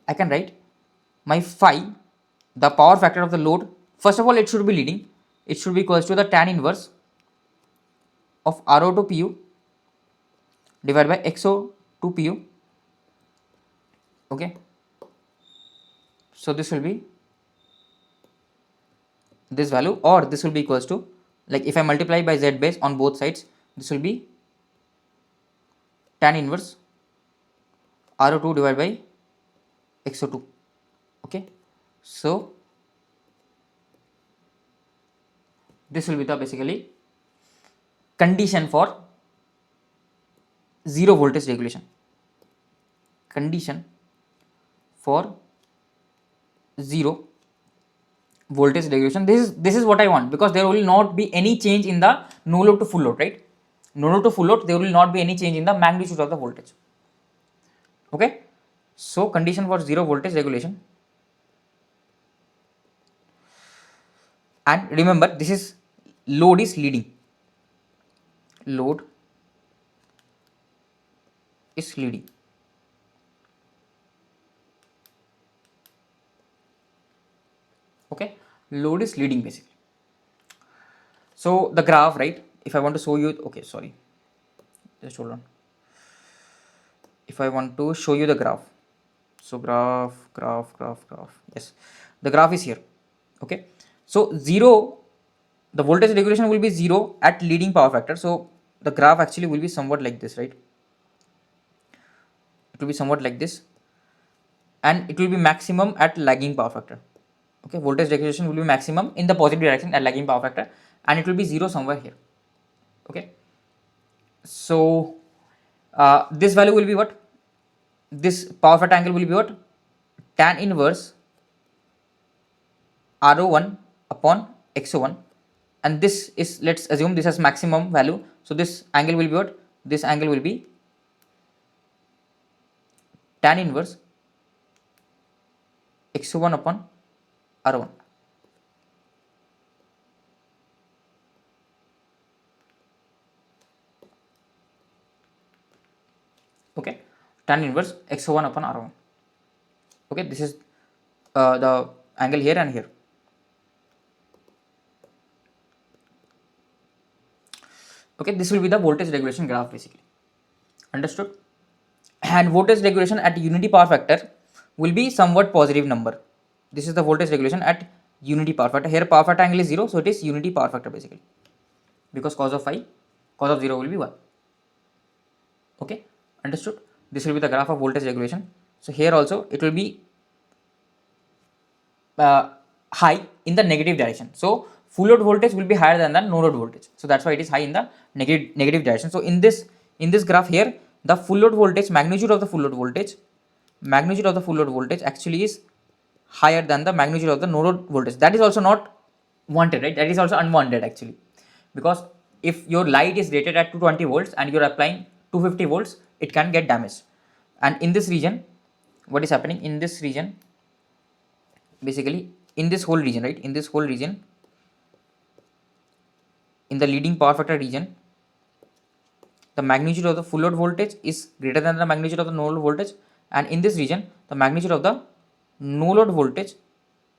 I can write my phi, the power factor of the load. First of all, it should be leading. It should be equals to the tan inverse of RO2 PU divided by XO2 PU. Okay. So this will be this value, or this will be equals to, like, if I multiply by Z base on both sides, this will be tan inverse RO2 divided by XO2. Okay, so this will be the basically condition for zero voltage regulation. Condition for zero voltage regulation. This is what I want, because there will not be any change in the no load to full load, right? No load to full load, there will not be any change in the magnitude of the voltage. Okay, so condition for zero voltage regulation, and remember this is load is leading. Load is leading. Okay, load is leading basically. So the graph, right? If I want to show you, okay, sorry, just hold on. If I want to show you the graph, so graph, yes, the graph is here. Okay, so zero, the voltage regulation will be zero at leading power factor. So the graph actually will be somewhat like this, right? It will be somewhat like this, and it will be maximum at lagging power factor. Okay, voltage regulation will be maximum in the positive direction at lagging power factor, and it will be zero somewhere here. Okay, so this value will be what? This power factor angle will be what? Tan inverse RO1 upon XO1, and this is, let's assume this has maximum value, so this angle will be what? This angle will be tan inverse XO1 upon R1. Okay, tan inverse XO1 upon R1. Okay, this is the angle here and here. Okay, this will be the voltage regulation graph basically. Understood? And voltage regulation at unity power factor will be somewhat positive number. This is the voltage regulation at unity power factor. Here power factor angle is 0, so it is unity power factor basically, because cos of phi, cos of 0 will be 1. Okay, understood? This will be the graph of voltage regulation. So here also it will be high in the negative direction. So full load voltage will be higher than the no load voltage. So that's why it is high in the negative direction. So in this graph here, the full load voltage, magnitude of the full load voltage actually is higher than the magnitude of the no load voltage. That is also not wanted, right? That is also unwanted actually, because if your light is rated at 220 volts and you are applying 250 volts, it can get damaged. And in this region, what is happening in this region? Basically in this whole region, right? In this whole region, in the leading power factor region, the magnitude of the full load voltage is greater than the magnitude of the no load voltage, and in this region the magnitude of the no load voltage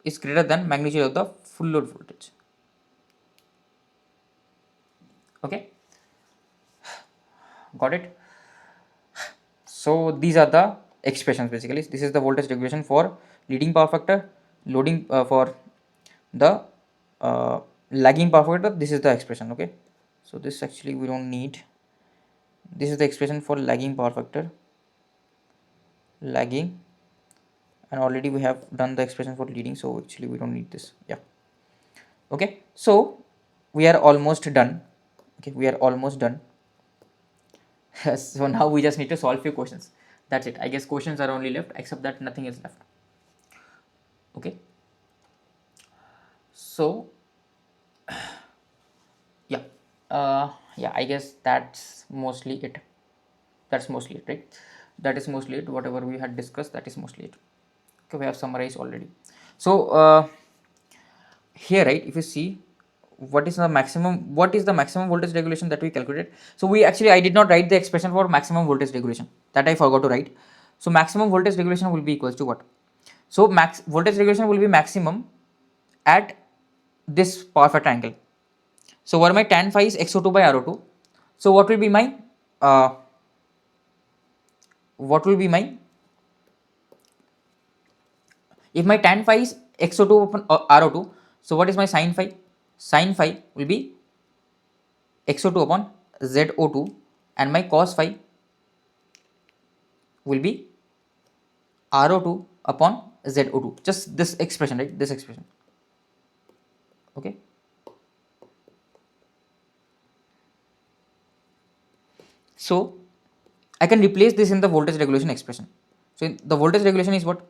is greater than magnitude of the full load voltage. Okay, got it? So these are the expressions basically. This is the voltage regulation for leading power factor, loading for the lagging power factor. This is the expression. Okay, so this actually we don't need. This is the expression for lagging power factor, lagging, and already we have done the expression for leading, so actually we don't need this. Yeah. Okay, so we are almost done. Okay, we are almost done. So now we just need to solve few questions. That's it. I guess questions are only left, except that nothing is left. Okay, so yeah, I guess that's mostly it. Right? That is mostly it. Whatever we had discussed, that is mostly it. Okay, we have summarized already. So here, right, if you see what is the maximum voltage regulation that we calculated. So I did not write the expression for maximum voltage regulation, that I forgot to write. So maximum voltage regulation will be equals to what? So max voltage regulation will be maximum at this power factor angle. So where my tan phi is XO2 by RO2. So what will be my if my tan phi is XO2 upon RO2, so what is my sin phi? Sin phi will be XO2 upon ZO2, and my cos phi will be RO2 upon ZO2, just this expression, right, this expression. Okay, so I can replace this in the voltage regulation expression. So the voltage regulation is what?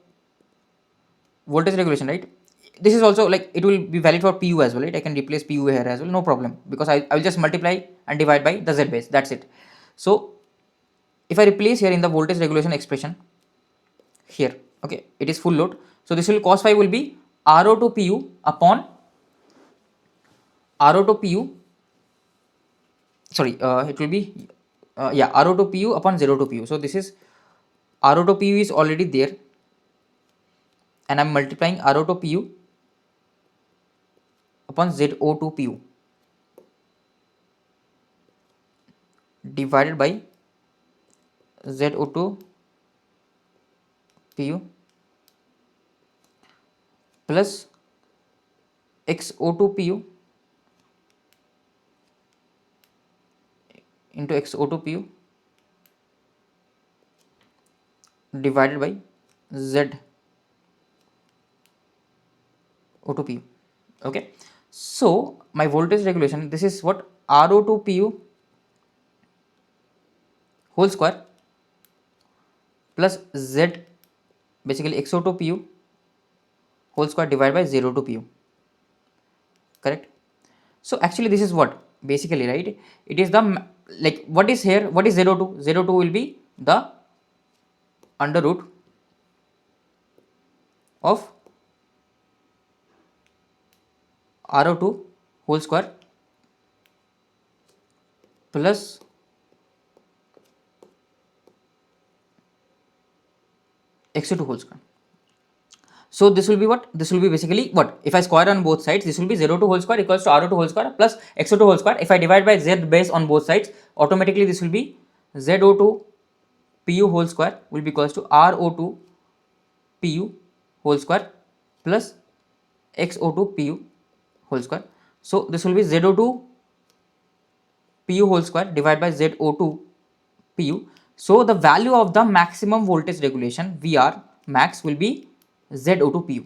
Voltage regulation, right? This is also like it will be valid for PU as well, right? I can replace PU here as well, no problem, because I will just multiply and divide by the Z base, that's it. So if I replace here in the voltage regulation expression here, okay, it is full load, so this will cos phi will be RO to PU upon RO to PU, sorry, it will be yeah, RO to PU upon 0 to PU. So this is RO to PU is already there, and I'm multiplying RO to PU upon ZO to PU divided by ZO2 PU plus XO2 PU into XO2 PU divided by ZO2 PU. Okay, so my voltage regulation, this is what? RO2 PU whole square plus Z, basically XO2 PU whole square divided by 0 to PU, correct? So actually this is what basically, right, it is the like what is here, what is 0 2? 0 2 will be the under root of RO2 whole square plus XO2 whole square. So this will be what? This will be basically what? If I square on both sides, this will be 0 2 whole square equals to RO2 whole square plus XO2 whole square. If I divide by Z base on both sides, automatically this will be ZO2 PU whole square will be equals to RO2 PU whole square plus XO2 PU whole square. So this will be ZO2 PU whole square divided by ZO2 PU. So the value of the maximum voltage regulation VR max will be ZO2 PU.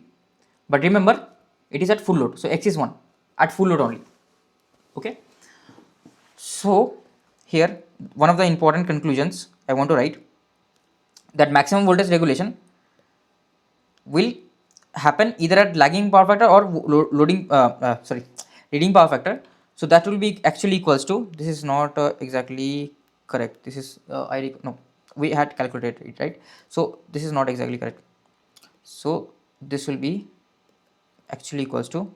But remember, it is at full load. So X is 1 at full load only. Okay. So here one of the important conclusions I want to write, that maximum voltage regulation will happen either at lagging power factor or loading leading power factor. So that will be actually equals to, this is not exactly correct, this is no, we had calculated it, right? So this is not exactly correct, so this will be actually equals to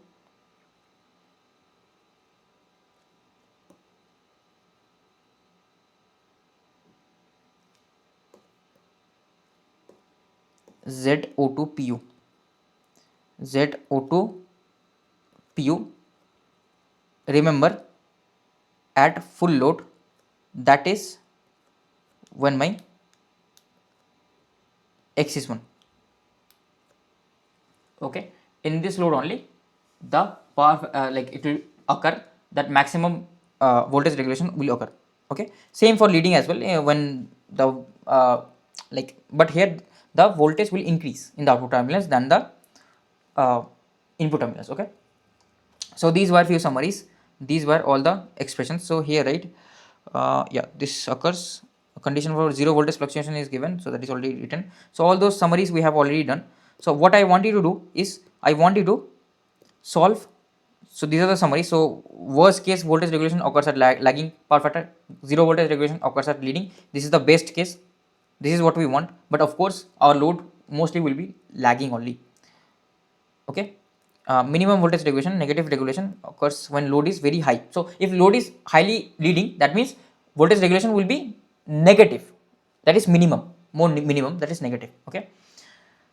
ZO2 PU. ZO2 PU, remember, at full load, that is when my X is 1. Okay, in this load only the power like it will occur, that maximum voltage regulation will occur. Okay, same for leading as well, when the like, but here the voltage will increase in the output terminals than the input terminals. Okay, so these were few summaries, these were all the expressions. So here, right, yeah, this occurs, a condition for zero voltage fluctuation is given, so that is already written. So all those summaries we have already done. So what I want you to do is, I want you to solve. So these are the summaries. So worst case voltage regulation occurs at lagging power factor, zero voltage regulation occurs at leading. This is the best case, this is what we want, but of course our load mostly will be lagging only. Okay, minimum voltage regulation, negative regulation occurs when load is very high. So if load is highly leading, that means voltage regulation will be negative, that is minimum, more minimum, that is negative. Okay,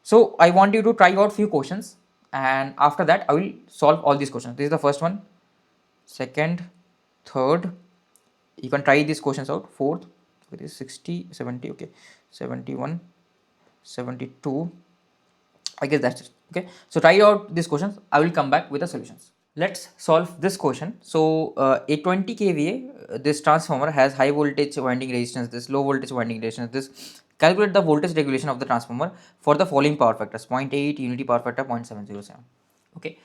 so I want you to try out few questions, and after that I will solve all these questions. This is the first one, second, third, you can try these questions out, fourth, it is 60, 70, okay, 71, 72, I guess that's it. Okay, so try out these questions, I will come back with the solutions. Let's solve this question. So a 20 kVA, this transformer has high voltage winding resistance, this low voltage winding resistance, this Calculate the voltage regulation of the transformer for the following power factors: 0.8, unity power factor 0.707. Okay.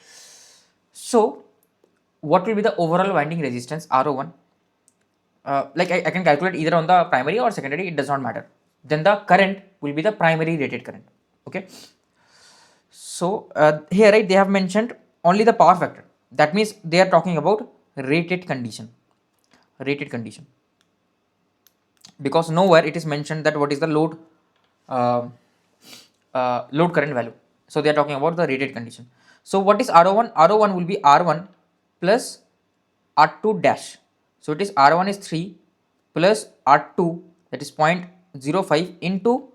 So what will be the overall winding resistance RO1? Like I can calculate either on the primary or secondary, it does not matter. Then the current will be the primary rated current. Okay. So here, right, they have mentioned only the power factor. That means they are talking about rated condition. Rated condition. Because nowhere it is mentioned that what is the uh, load current value. So they are talking about the rated condition. So what is RO1? RO1 will be R1 plus R2 dash. So it is R1 is 3 plus R2, that is 0.05 into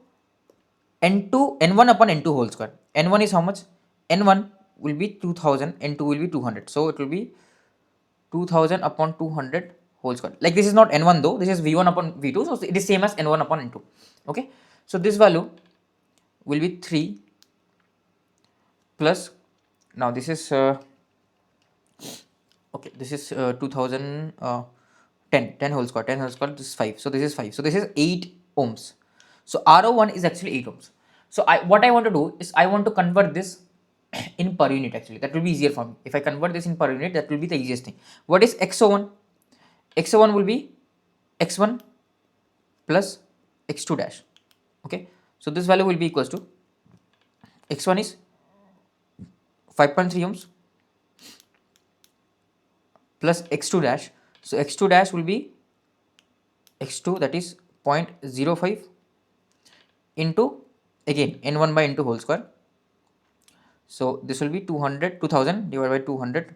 N2, N1 upon N2 whole square. N1 is how much? N1 will be 2000, N2 will be 200. So it will be 2000 upon 200 whole square. Like this is not N1 though, this is V1 upon V2. So it is same as N1 upon N2. Okay. So this value will be 3 plus, now this is okay, this is 2000 10 whole square, 10 whole square, this is 5. So this is 5. So this is 8 ohms. So RO1 is actually 8 ohms. So what I want to do is I want to convert this in per unit actually. That will be easier for me. If I convert this in per unit, that will be the easiest thing. What is XO1? XO1 will be X1 plus X2 dash. Okay. So this value will be equals to X1 is 5.3 ohms plus X2 dash. So X2 dash will be X2, that is 0.05 into again N1 by N2 whole square. So this will be 2000 divided by 200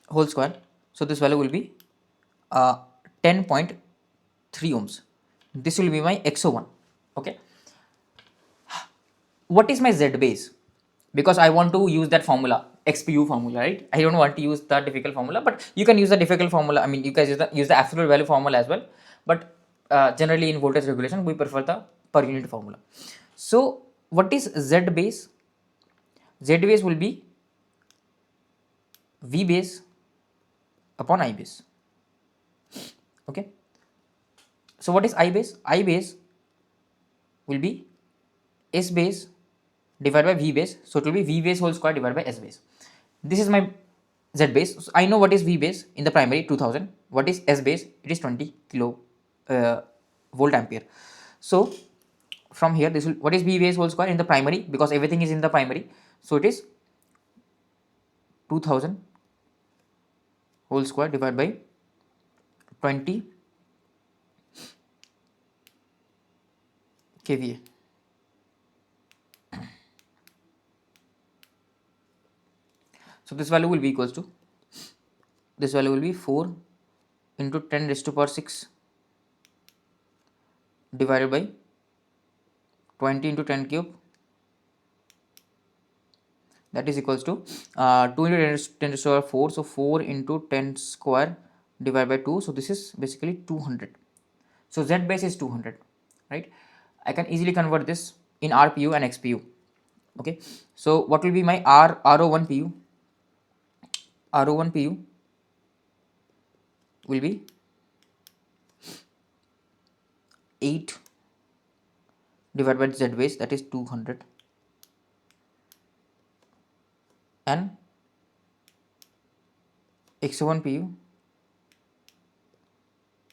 whole square. So this value will be 10.3 ohms. This will be my XO1. Okay. What is my Z base? Because I want to use that formula, XPU formula, right? I don't want to use the difficult formula, but you can use the difficult formula. I mean, you guys use the absolute value formula as well. But generally in voltage regulation, we prefer the per unit formula. So what is Z base? Z base will be V base upon I base. Okay. So what is I base? I base will be S base divided by V base. So it will be V base whole square divided by S base. This is my Z base. So I know what is V base in the primary 2000. What is S base? It is 20 kilo volt ampere. So from here, this will, what is V base whole square in the primary, because everything is in the primary. So it is 2000 whole square divided by 20 kVA. So this value will be equals to, this value will be 4 into 10 raised to power 6 divided by 20 into 10 cube, that is equals to 2 into 10 raised to power 4. So 4 into 10 square divided by 2. So this is basically 200. So Z base is 200, right? I can easily convert this in RPU and XPU. Okay. So what will be my RO1 PU? RO1 PU will be 8 divided by Z base, that is 200, and XO1 PU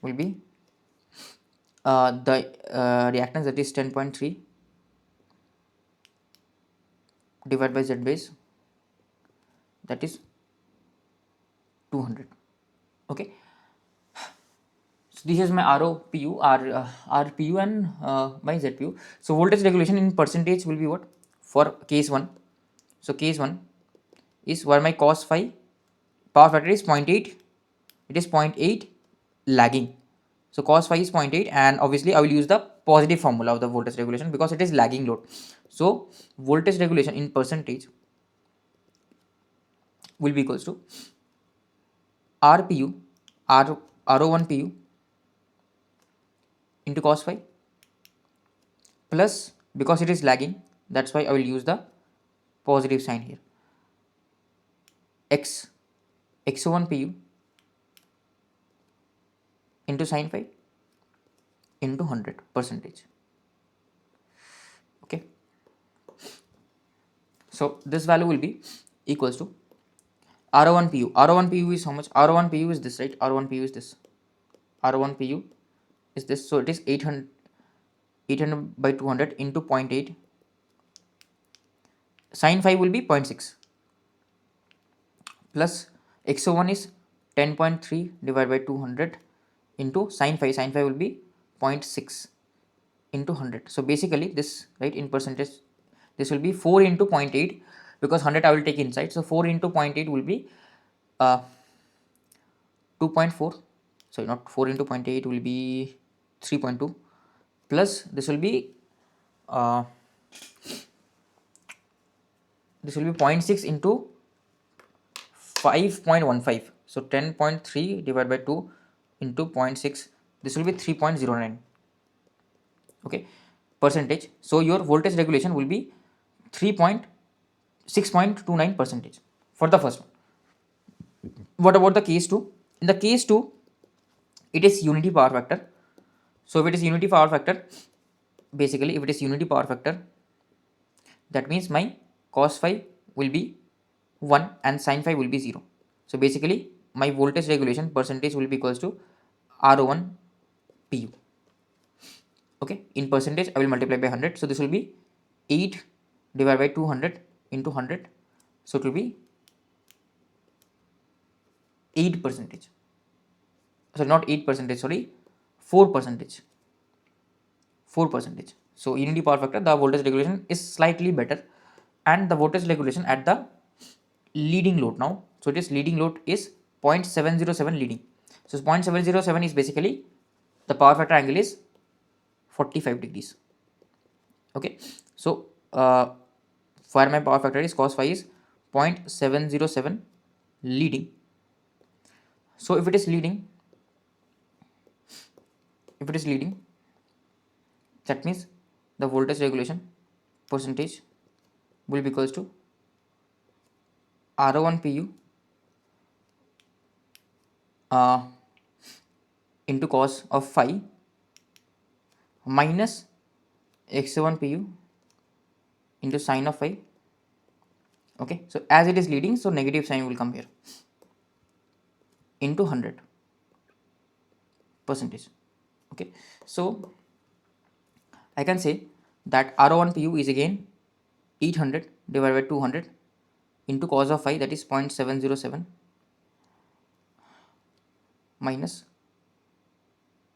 will be the reactance, that is 10.3 divided by Z base, that is 200. Okay. So this is my ROPU, RPU and my ZPU. So voltage regulation in percentage will be what? For case 1. So case 1 is where my cos phi power factor is 0.8. It is 0.8 lagging. So cos phi is 0.8, and obviously I will use the positive formula of the voltage regulation because it is lagging load. So voltage regulation in percentage will be equals to RPU, RO1 PU into cos phi plus, because it is lagging, that's why I will use the positive sign here, XO1 PU into sin phi into 100 percentage. Okay, so this value will be equals to R01 PU. R01 PU is how much? R01 PU is this, right? R01 PU is this. R01 PU is this. So it is 800 by 200 into 0.8. Sin phi will be 0.6 plus XO1 is 10.3 divided by 200 into sin phi. Sin phi will be 0.6 into 100. So basically this, right, in percentage, this will be 4 into 0.8 because 100 I will take inside. So 4 into 0.8 will be 2.4. Sorry, not 4 into 0.8 will be 3.2 plus this will be uh, 0.6 into 5.15. So 10.3 divided by 2 into 0.6, this will be 3.09. Okay, percentage. So your voltage regulation will be 6.29 percentage for the first one. What about the case 2? In the case 2, it is unity power factor. So if it is unity power factor, basically if it is unity power factor, that means my cos phi will be 1 and sin phi will be 0. So basically my voltage regulation percentage will be equals to R01 PU. Okay, in percentage I will multiply by 100. So this will be 8 divided by 200 into 100. So it will be 8 percentage. Sorry, not 8 percentage, sorry, 4 percentage. 4 percentage. So unity power factor, the voltage regulation is slightly better, and the voltage regulation at the leading load now. So it is leading load is 0.707 leading. So 0.707 is basically the power factor angle is 45 degrees. Okay, so for my power factor is cos phi is 0.707 leading. So if it is leading, that means the voltage regulation percentage will be equals to R01 PU into cos of phi minus X01 PU into sin of phi. Okay, so as it is leading, so negative sign will come here into 100 percentage. Okay, so I can say that R01 PU is again 800 divided by 200 into cos of phi, that is 0.707 minus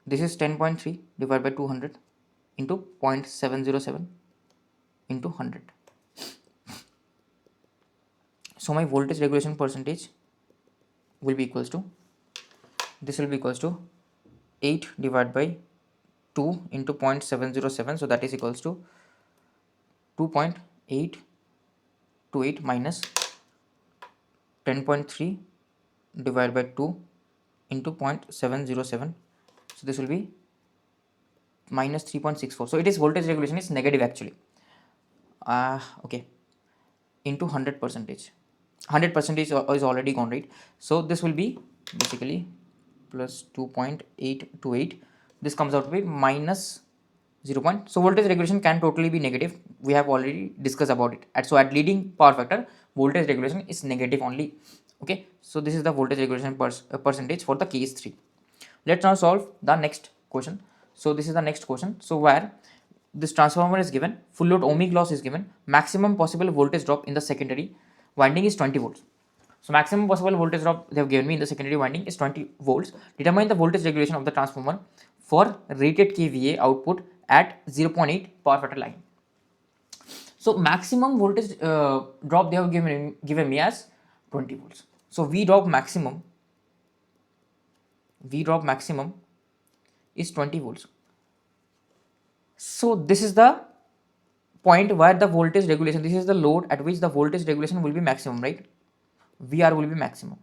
this is 10.3 divided by 200 into 0.707 into 100. So my voltage regulation percentage will be equals to, this will be equals to 8 divided by 2 into 0.707, so that is equals to 2.828 minus 10.3 divided by 2 into 0.707, so this will be minus 3.64. So it is voltage regulation is negative actually. Okay, into 100 percentage. 100 percentage is already gone, right? So this will be basically plus 2.828. This comes out to be minus 0. So voltage regulation can totally be negative. We have already discussed about it. So at leading power factor, voltage regulation is negative only. Okay, so this is the voltage regulation percentage for the case 3. Let's now solve the next question. So this is the next question. So where this transformer is given, full load ohmic loss is given, maximum possible voltage drop in the secondary winding is 20 volts. So maximum possible voltage drop they have given me in the secondary winding is 20 volts. Determine the voltage regulation of the transformer for rated kVA output at 0.8 power factor line. So maximum voltage drop they have given me as 20 volts. So V drop maximum is 20 volts. So this is the point where the voltage regulation, this is the load at which the voltage regulation will be maximum, right? VR will be maximum.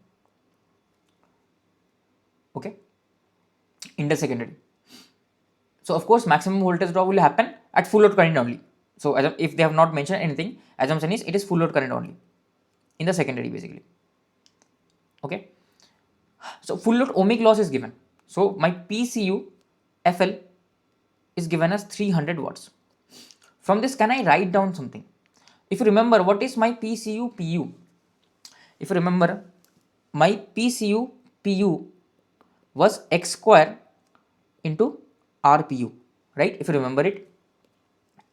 Okay, in the secondary. So of course maximum voltage drop will happen at full load current only. So if they have not mentioned anything, assumption is it is full load current only in the secondary basically. Okay, so full load ohmic loss is given. So my PCU FL is given as 300 watts. From this, can I write down something? If you remember, what is my PCU PU? If you remember, my PCU PU was x square into RPU, right? If you remember it.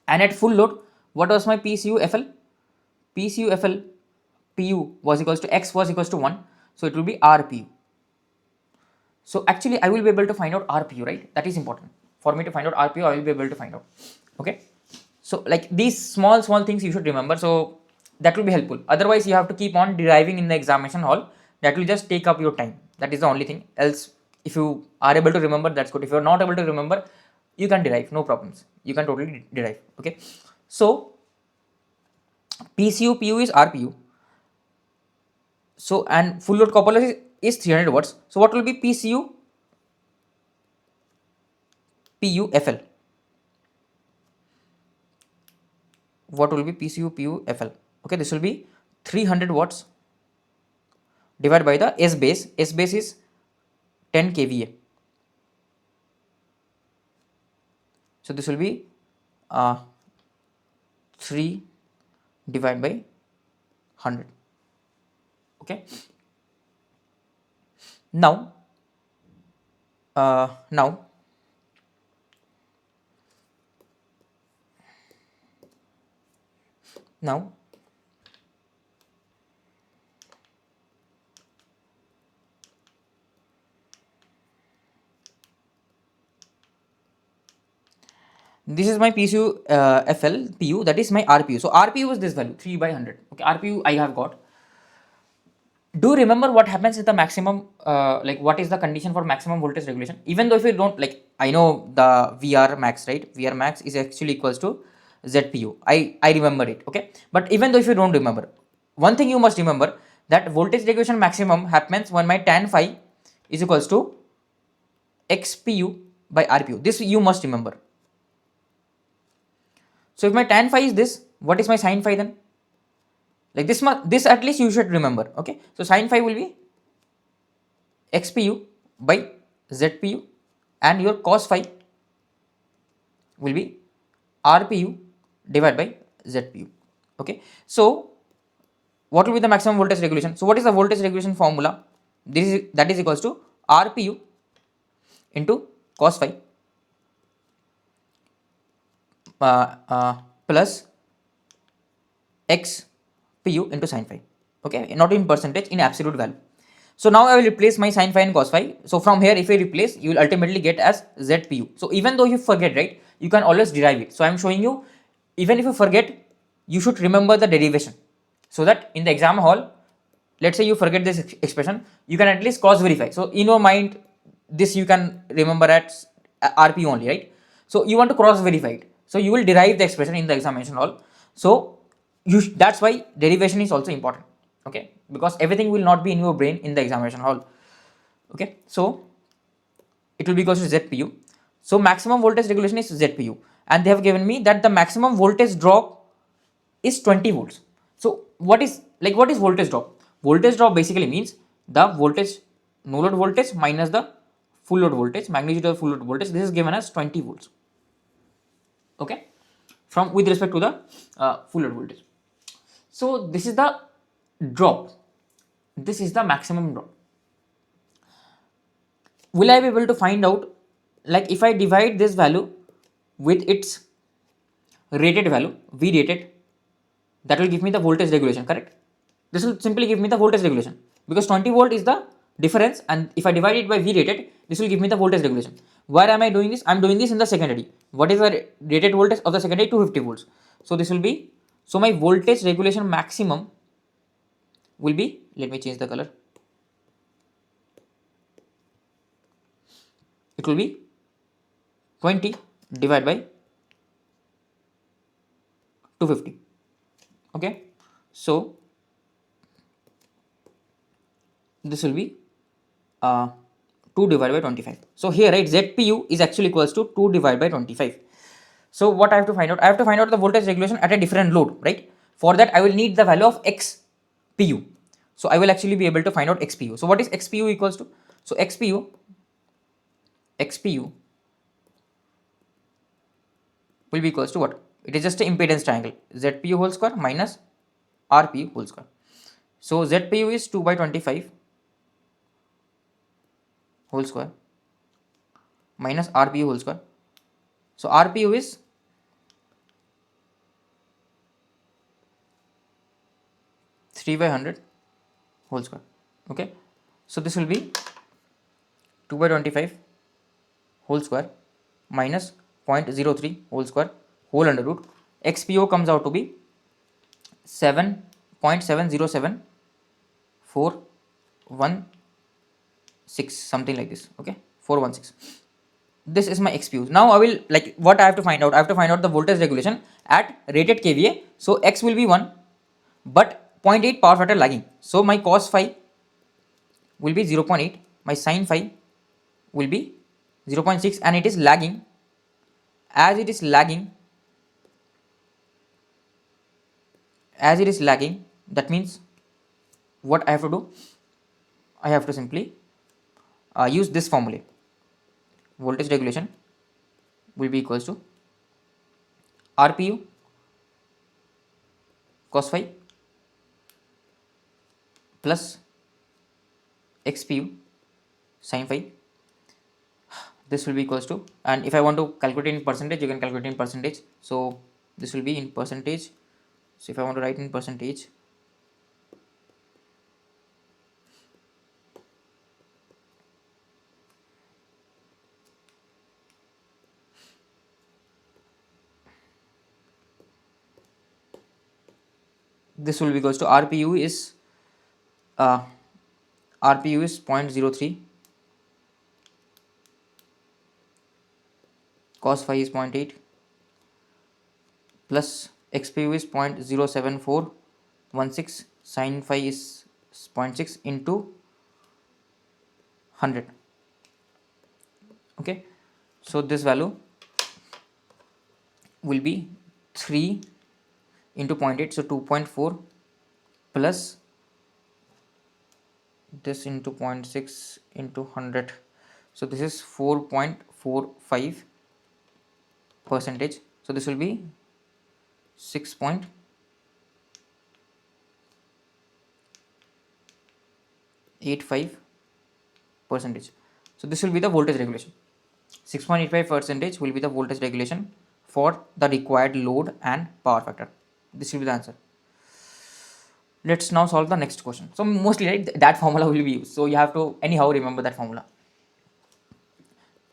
And at full load, what was my PCU FL? PCU FL PU was equals to x was equals to 1. So it will be RPU. So actually I will be able to find out RPU, right? That is important. For me to find out RPU, I will be able to find out. Okay. So like these small things you should remember. So that will be helpful. Otherwise you have to keep on deriving in the examination hall. That will just take up your time. That is the only thing. Else if you are able to remember, that's good. If you are not able to remember, you can derive, no problems. You can totally derive. Okay. So PCU PU is RPU. So and full load copper loss is 300 watts. So what will be PCU PU FL? What will be PCU PU FL? Okay, this will be 300 watts divided by the S base. S base is 10 kVA. So this will be 3 divided by 100. Okay. Now, now this is my PCU FL PU, that is my RPU. So RPU is this value 3 by 100. Okay, RPU I have got. Do you remember what happens with the maximum, like what is the condition for maximum voltage regulation? Even though if you don't, like I know the VR max, right? VR max is actually equals to ZPU. I remember it, okay? But even though if you don't remember, one thing you must remember, that voltage regulation maximum happens when my tan phi is equals to XPU by RPU. This you must remember. So if my tan phi is this, what is my sin phi then? Like this at least you should remember. Okay, so sin phi will be XPU by ZPU, and your cos phi will be RPU divided by ZPU. Okay, so what will be the maximum voltage regulation? So what is the voltage regulation formula? That is equals to RPU into cos phi plus XPU into sin phi. Okay, not in percentage, in absolute value. So now I will replace my sin phi and cos phi. So from here, if I replace, you will ultimately get as ZPU. So even though you forget, right, you can always derive it. So I am showing you, even if you forget, you should remember the derivation, so that in the exam hall, let's say you forget this expression, you can at least cross verify. So in your mind, this you can remember at RPU only, right? So you want to cross verify it. So you will derive the expression in the examination hall. So that's why derivation is also important. Okay, because everything will not be in your brain in the examination hall. Okay, so it will be equal to ZPU. So maximum voltage regulation is ZPU, and they have given me that the maximum voltage drop is 20 volts. So what is voltage drop? Voltage drop basically means the voltage, no load voltage minus the full load voltage, magnitude of full load voltage. This is given as 20 volts. Okay, from with respect to the full load voltage. So this is the drop. This is the maximum drop. Will I be able to find out, like if I divide this value with its rated value, V rated, that will give me the voltage regulation, correct? This will simply give me the voltage regulation, because 20 volt is the difference, and if I divide it by V rated, this will give me the voltage regulation. Where am I doing this? I am doing this in the secondary. What is the rated voltage of the secondary? 250 volts. So this will be, so my voltage regulation maximum will be, let me change the color, it will be 20 divided by 250. Okay, so this will be 2 divided by 25. So here, right, ZPU is actually equals to 2 divided by 25. So what I have to find out? I have to find out the voltage regulation at a different load, right? For that I will need the value of XPU. So I will actually be able to find out XPU. So what is XPU equals to? So XPU will be equals to what? It is just an impedance triangle, ZPU whole square minus RPU whole square. So ZPU is 2 by 25 whole square minus RPU whole square. So RPU is 3 by 100 whole square. Okay, so this will be 2 by 25 whole square minus 0.03 whole square whole under root. XPO comes out to be 7.707416, something like this. Okay, 416. This is my XPU. Now I will, like, what I have to find out? I have to find out the voltage regulation at rated kVA. So X will be 1, but 0.8 power factor lagging. So my cos phi will be 0.8, my sin phi will be 0.6, and it is lagging. As it is lagging, that means what I have to do? I have to simply use this formula. Voltage regulation will be equals to RPU cos phi plus XPU sin phi. This will be equals to, and if I want to calculate in percentage, you can calculate in percentage. So this will be in percentage. So if I want to write in percentage, this will be equals to RPU is 0.03, cos phi is 0.8, plus XPU is 0.07416, sin phi is 0.6 into 100. Okay, so this value will be 3 into 0.8, so 2.4 plus this into 0.6 into 100, so this is 4.45 percentage. So this will be 6.85 percentage. So this will be the voltage regulation. 6.85 percentage will be the voltage regulation for the required load and power factor. This will be the answer. Let's now solve the next question. So mostly, right, that formula will be used. So you have to anyhow remember that formula.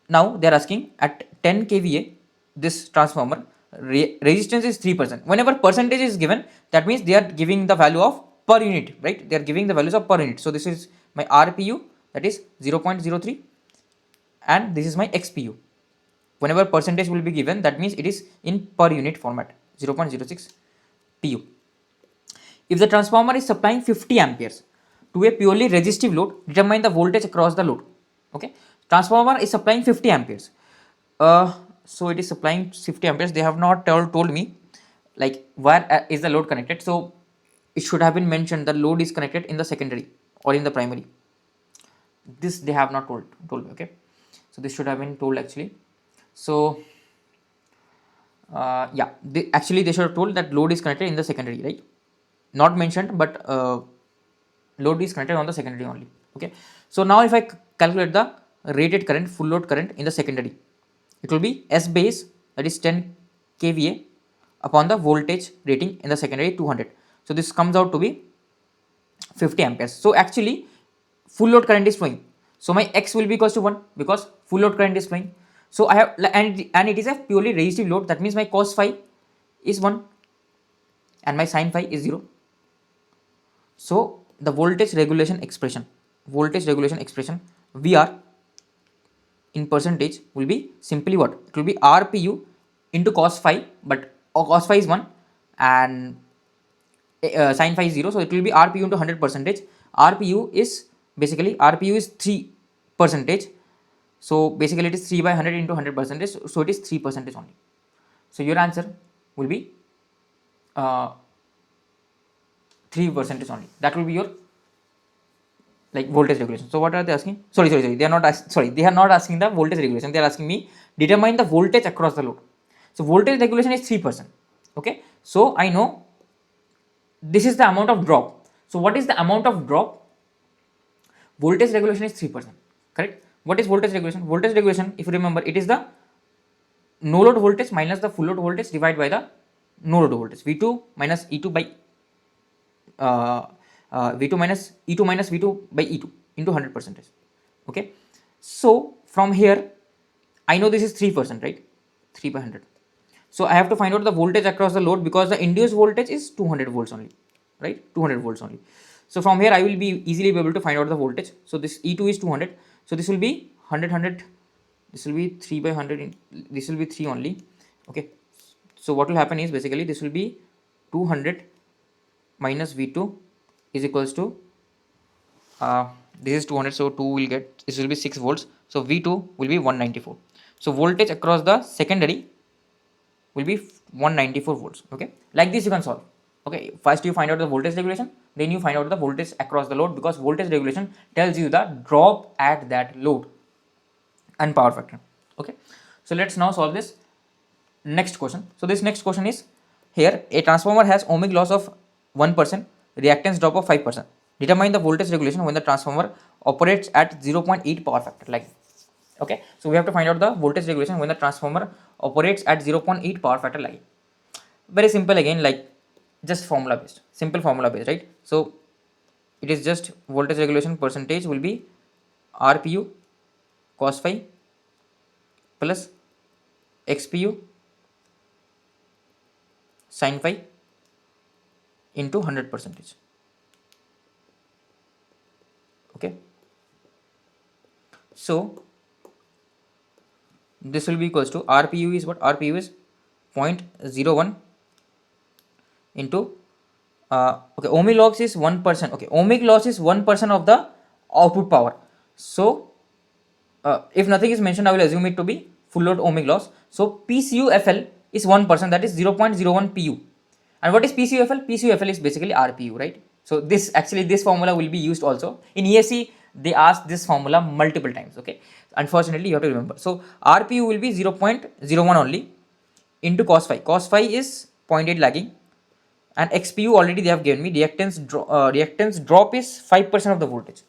Now they are asking at 10 kVA, this transformer resistance is 3%. Whenever percentage is given, that means they are giving the value of per unit, right? They are giving the values of per unit. So this is my RPU, that is 0.03, and this is my XPU. Whenever percentage will be given, that means it is in per unit format, 0.06 PU. If the transformer is supplying 50 amperes to a purely resistive load, determine the voltage across the load. Okay, transformer is supplying 50 amperes. So it is supplying 50 amperes. They have not told me like where is the load connected. So it should have been mentioned the load is connected in the secondary or in the primary. This they have not told me. Okay, so this should have been told actually. So yeah, actually they should have told that load is connected in the secondary, right? Not mentioned, but load is connected on the secondary only. Okay, so now if I calculate the rated current, full load current in the secondary, it will be S base, that is 10 kVA upon the voltage rating in the secondary 200. So this comes out to be 50 amperes. So actually full load current is flowing. So my X will be equals to 1 because full load current is flowing. So I have, and it is a purely resistive load, that means my cos phi is 1 and my sin phi is 0. So the voltage regulation expression VR in percentage will be simply what? It will be RPU into cos phi, but cos phi is 1 and sin phi is 0. So it will be RPU into 100 percentage. RPU is 3 percentage. So basically it is 3 by 100 into 100 percentage. So it is 3 percentage only. So your answer will be 3 percentage only. That will be your like voltage regulation. So what are they asking? Sorry. They are not asking the voltage regulation. They are asking me determine the voltage across the load. So voltage regulation is 3%. Okay, so I know this is the amount of drop. So what is the amount of drop? Voltage regulation is 3%, correct? What is voltage regulation? Voltage regulation, if you remember, it is the no load voltage minus the full load voltage divided by the no load voltage, V2 minus E2 by V2 minus E2 minus V2 by E2 into 100%. Okay, so from here I know this is 3%, right? 3 by 100. So I have to find out the voltage across the load, because the induced voltage is 200 volts only, right? 200 volts only. So from here I will be easily be able to find out the voltage. So this E2 is 200. So this will be 100. This will be 3 by 100. This will be 3 only. Okay. So what will happen is basically this will be 200 minus V2 is equals to this is 200, so 2 will get, this will be 6 volts. So V2 will be 194. So voltage across the secondary will be 194 volts. Okay, like this you can solve. Okay, first you find out the voltage regulation, then you find out the voltage across the load, because voltage regulation tells you the drop at that load and power factor. Okay, so let's now solve this next question. So this next question is, here a transformer has ohmic loss of 1%, reactance drop of 5%. Determine the voltage regulation when the transformer operates at 0.8 power factor. Like, okay, so we have to find out the voltage regulation when the transformer operates at 0.8 power factor. Like, very simple again, like just formula based, simple formula based, right? So it is just voltage regulation percentage will be RPU cos phi plus XPU sin phi into 100%. Okay, so this will be equals to RPU is what? RPU is 0.01 into okay, ohmic loss is 1%. Okay, ohmic loss is 1% of the output power. So if nothing is mentioned, I will assume it to be full load ohmic loss. So PCUFL is 1%, that is 0.01 PU. And what is PCUFL? PCUFL is basically RPU, right? So this actually, this formula will be used also in ESC. They ask this formula multiple times. Okay, unfortunately you have to remember. So RPU will be 0.01 only into cos phi. Cos phi is 0.8 lagging, and XPU already they have given me. Reactance drop is 5% of the voltage.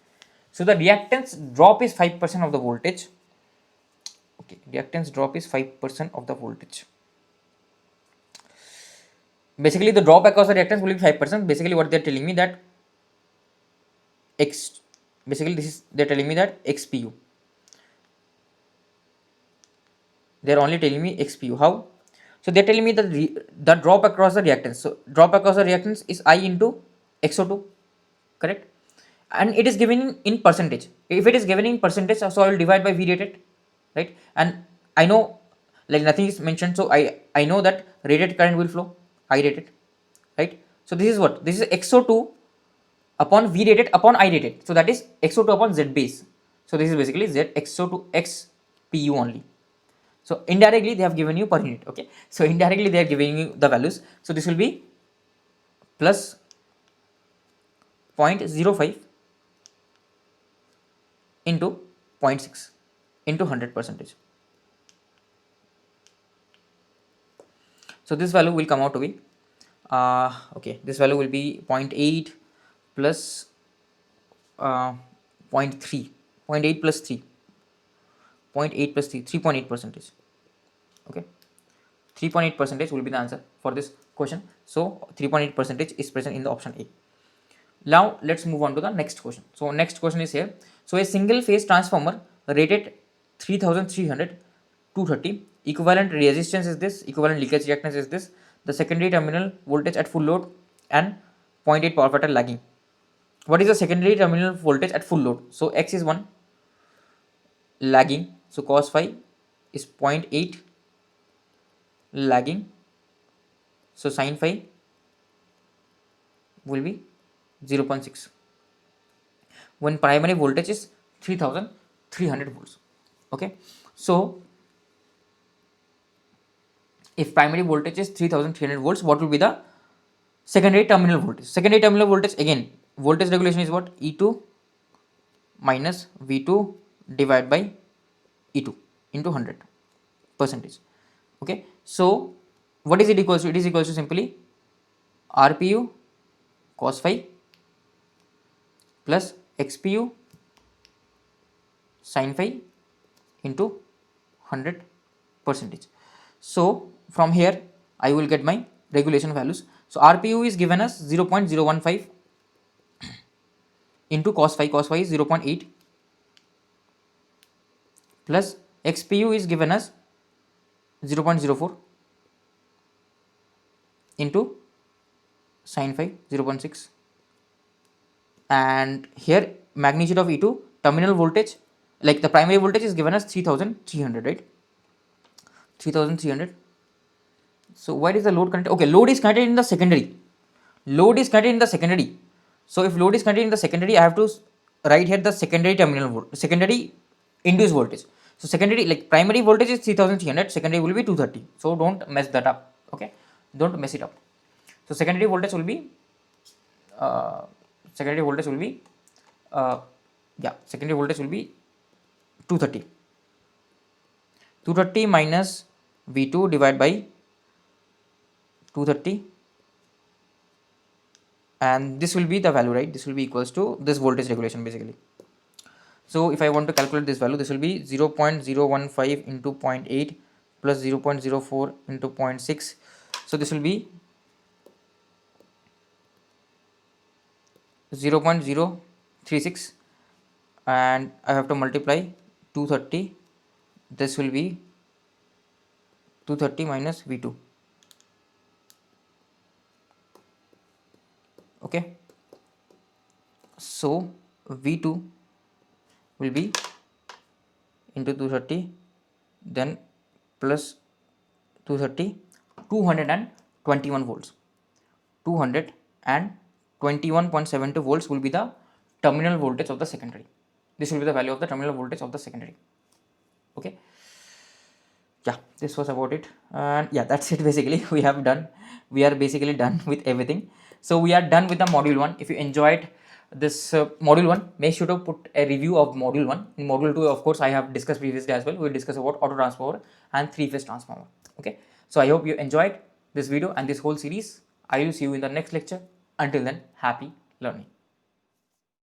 So the reactance drop is 5% of the voltage. Okay, reactance drop is 5% of the voltage. Basically the drop across the reactance will be 5%. Basically what they are telling me that basically this is, they are telling me that XPU. They are only telling me XPU. How? So they are telling me that the drop across the reactance. So drop across the reactance is I into XO2, correct? And it is given in percentage. If it is given in percentage, so I will divide by V rated, right? And I know, like nothing is mentioned, so I know that rated current will flow, I rated, right? So this is what? This is XO2 upon V rated upon I rated. So that is XO2 upon Z base. So this is basically Z XO2 X PU only. So indirectly they have given you per unit. Okay, so indirectly they are giving you the values. So this will be plus 0.05 into 0.6 into 100%. So this value will come out to be okay, this value will be 0.8 plus 0.3, 0.8 plus 3, 0.8 plus 3, 3.8%. Okay, 3.8% will be the answer for this question. So 3.8% is present in the option A. Now let's move on to the next question. So next question is here. So a single phase transformer rated 3300 230, equivalent resistance is this, equivalent leakage reactance is this, the secondary terminal voltage at full load, and 0.8 power factor lagging. What is the secondary terminal voltage at full load? So X is 1, lagging, so cos phi is 0.8 lagging, so sin phi will be 0.6 when primary voltage is 3300 volts. Okay, so if primary voltage is 3300 volts, what will be the secondary terminal voltage? Secondary terminal voltage, again voltage regulation is what? E2 minus V2 divided by E2 into 100%. Okay, so what is it equals to? It is equals to simply RPU cos phi plus XPU sin phi into 100 percentage. So from here I will get my regulation values. So RPU is given as 0.015 into cos phi is 0.8 plus XPU is given as 0.04 into sin phi 0.6, and here magnitude of E2 terminal voltage, like the primary voltage is given as 3300, right? 3300. So where is the load connected? Okay, load is connected in the secondary. Load is connected in the secondary. So if load is connected in the secondary, I have to write here the secondary terminal secondary induced voltage. So secondary, like primary voltage is 3300, secondary will be 230. So don't mess that up. Okay, don't mess it up. So secondary voltage will be uh, secondary voltage will be uh, yeah, secondary voltage will be 230. 230 minus V2 divided by 230, and this will be the value, right? This will be equals to this voltage regulation basically. So if I want to calculate this value, this will be 0.015 into 0.8 plus 0.04 into 0.6. So this will be 0.036, and I have to multiply 230. This will be 230 minus V2. Okay, so V2 will be into 230, then plus 230, 221 volts. 221.72 volts will be the terminal voltage of the secondary. This will be the value of the terminal voltage of the secondary. Okay, yeah, this was about it, and yeah, that's it basically. We are basically done with everything. So we are done with the module 1. If you enjoyed this module 1, make sure to put a review of module 1. In module 2, of course, I have discussed previously as well. We will discuss about auto transformer and 3-phase transformer. Okay, so I hope you enjoyed this video and this whole series. I will see you in the next lecture. Until then, happy learning.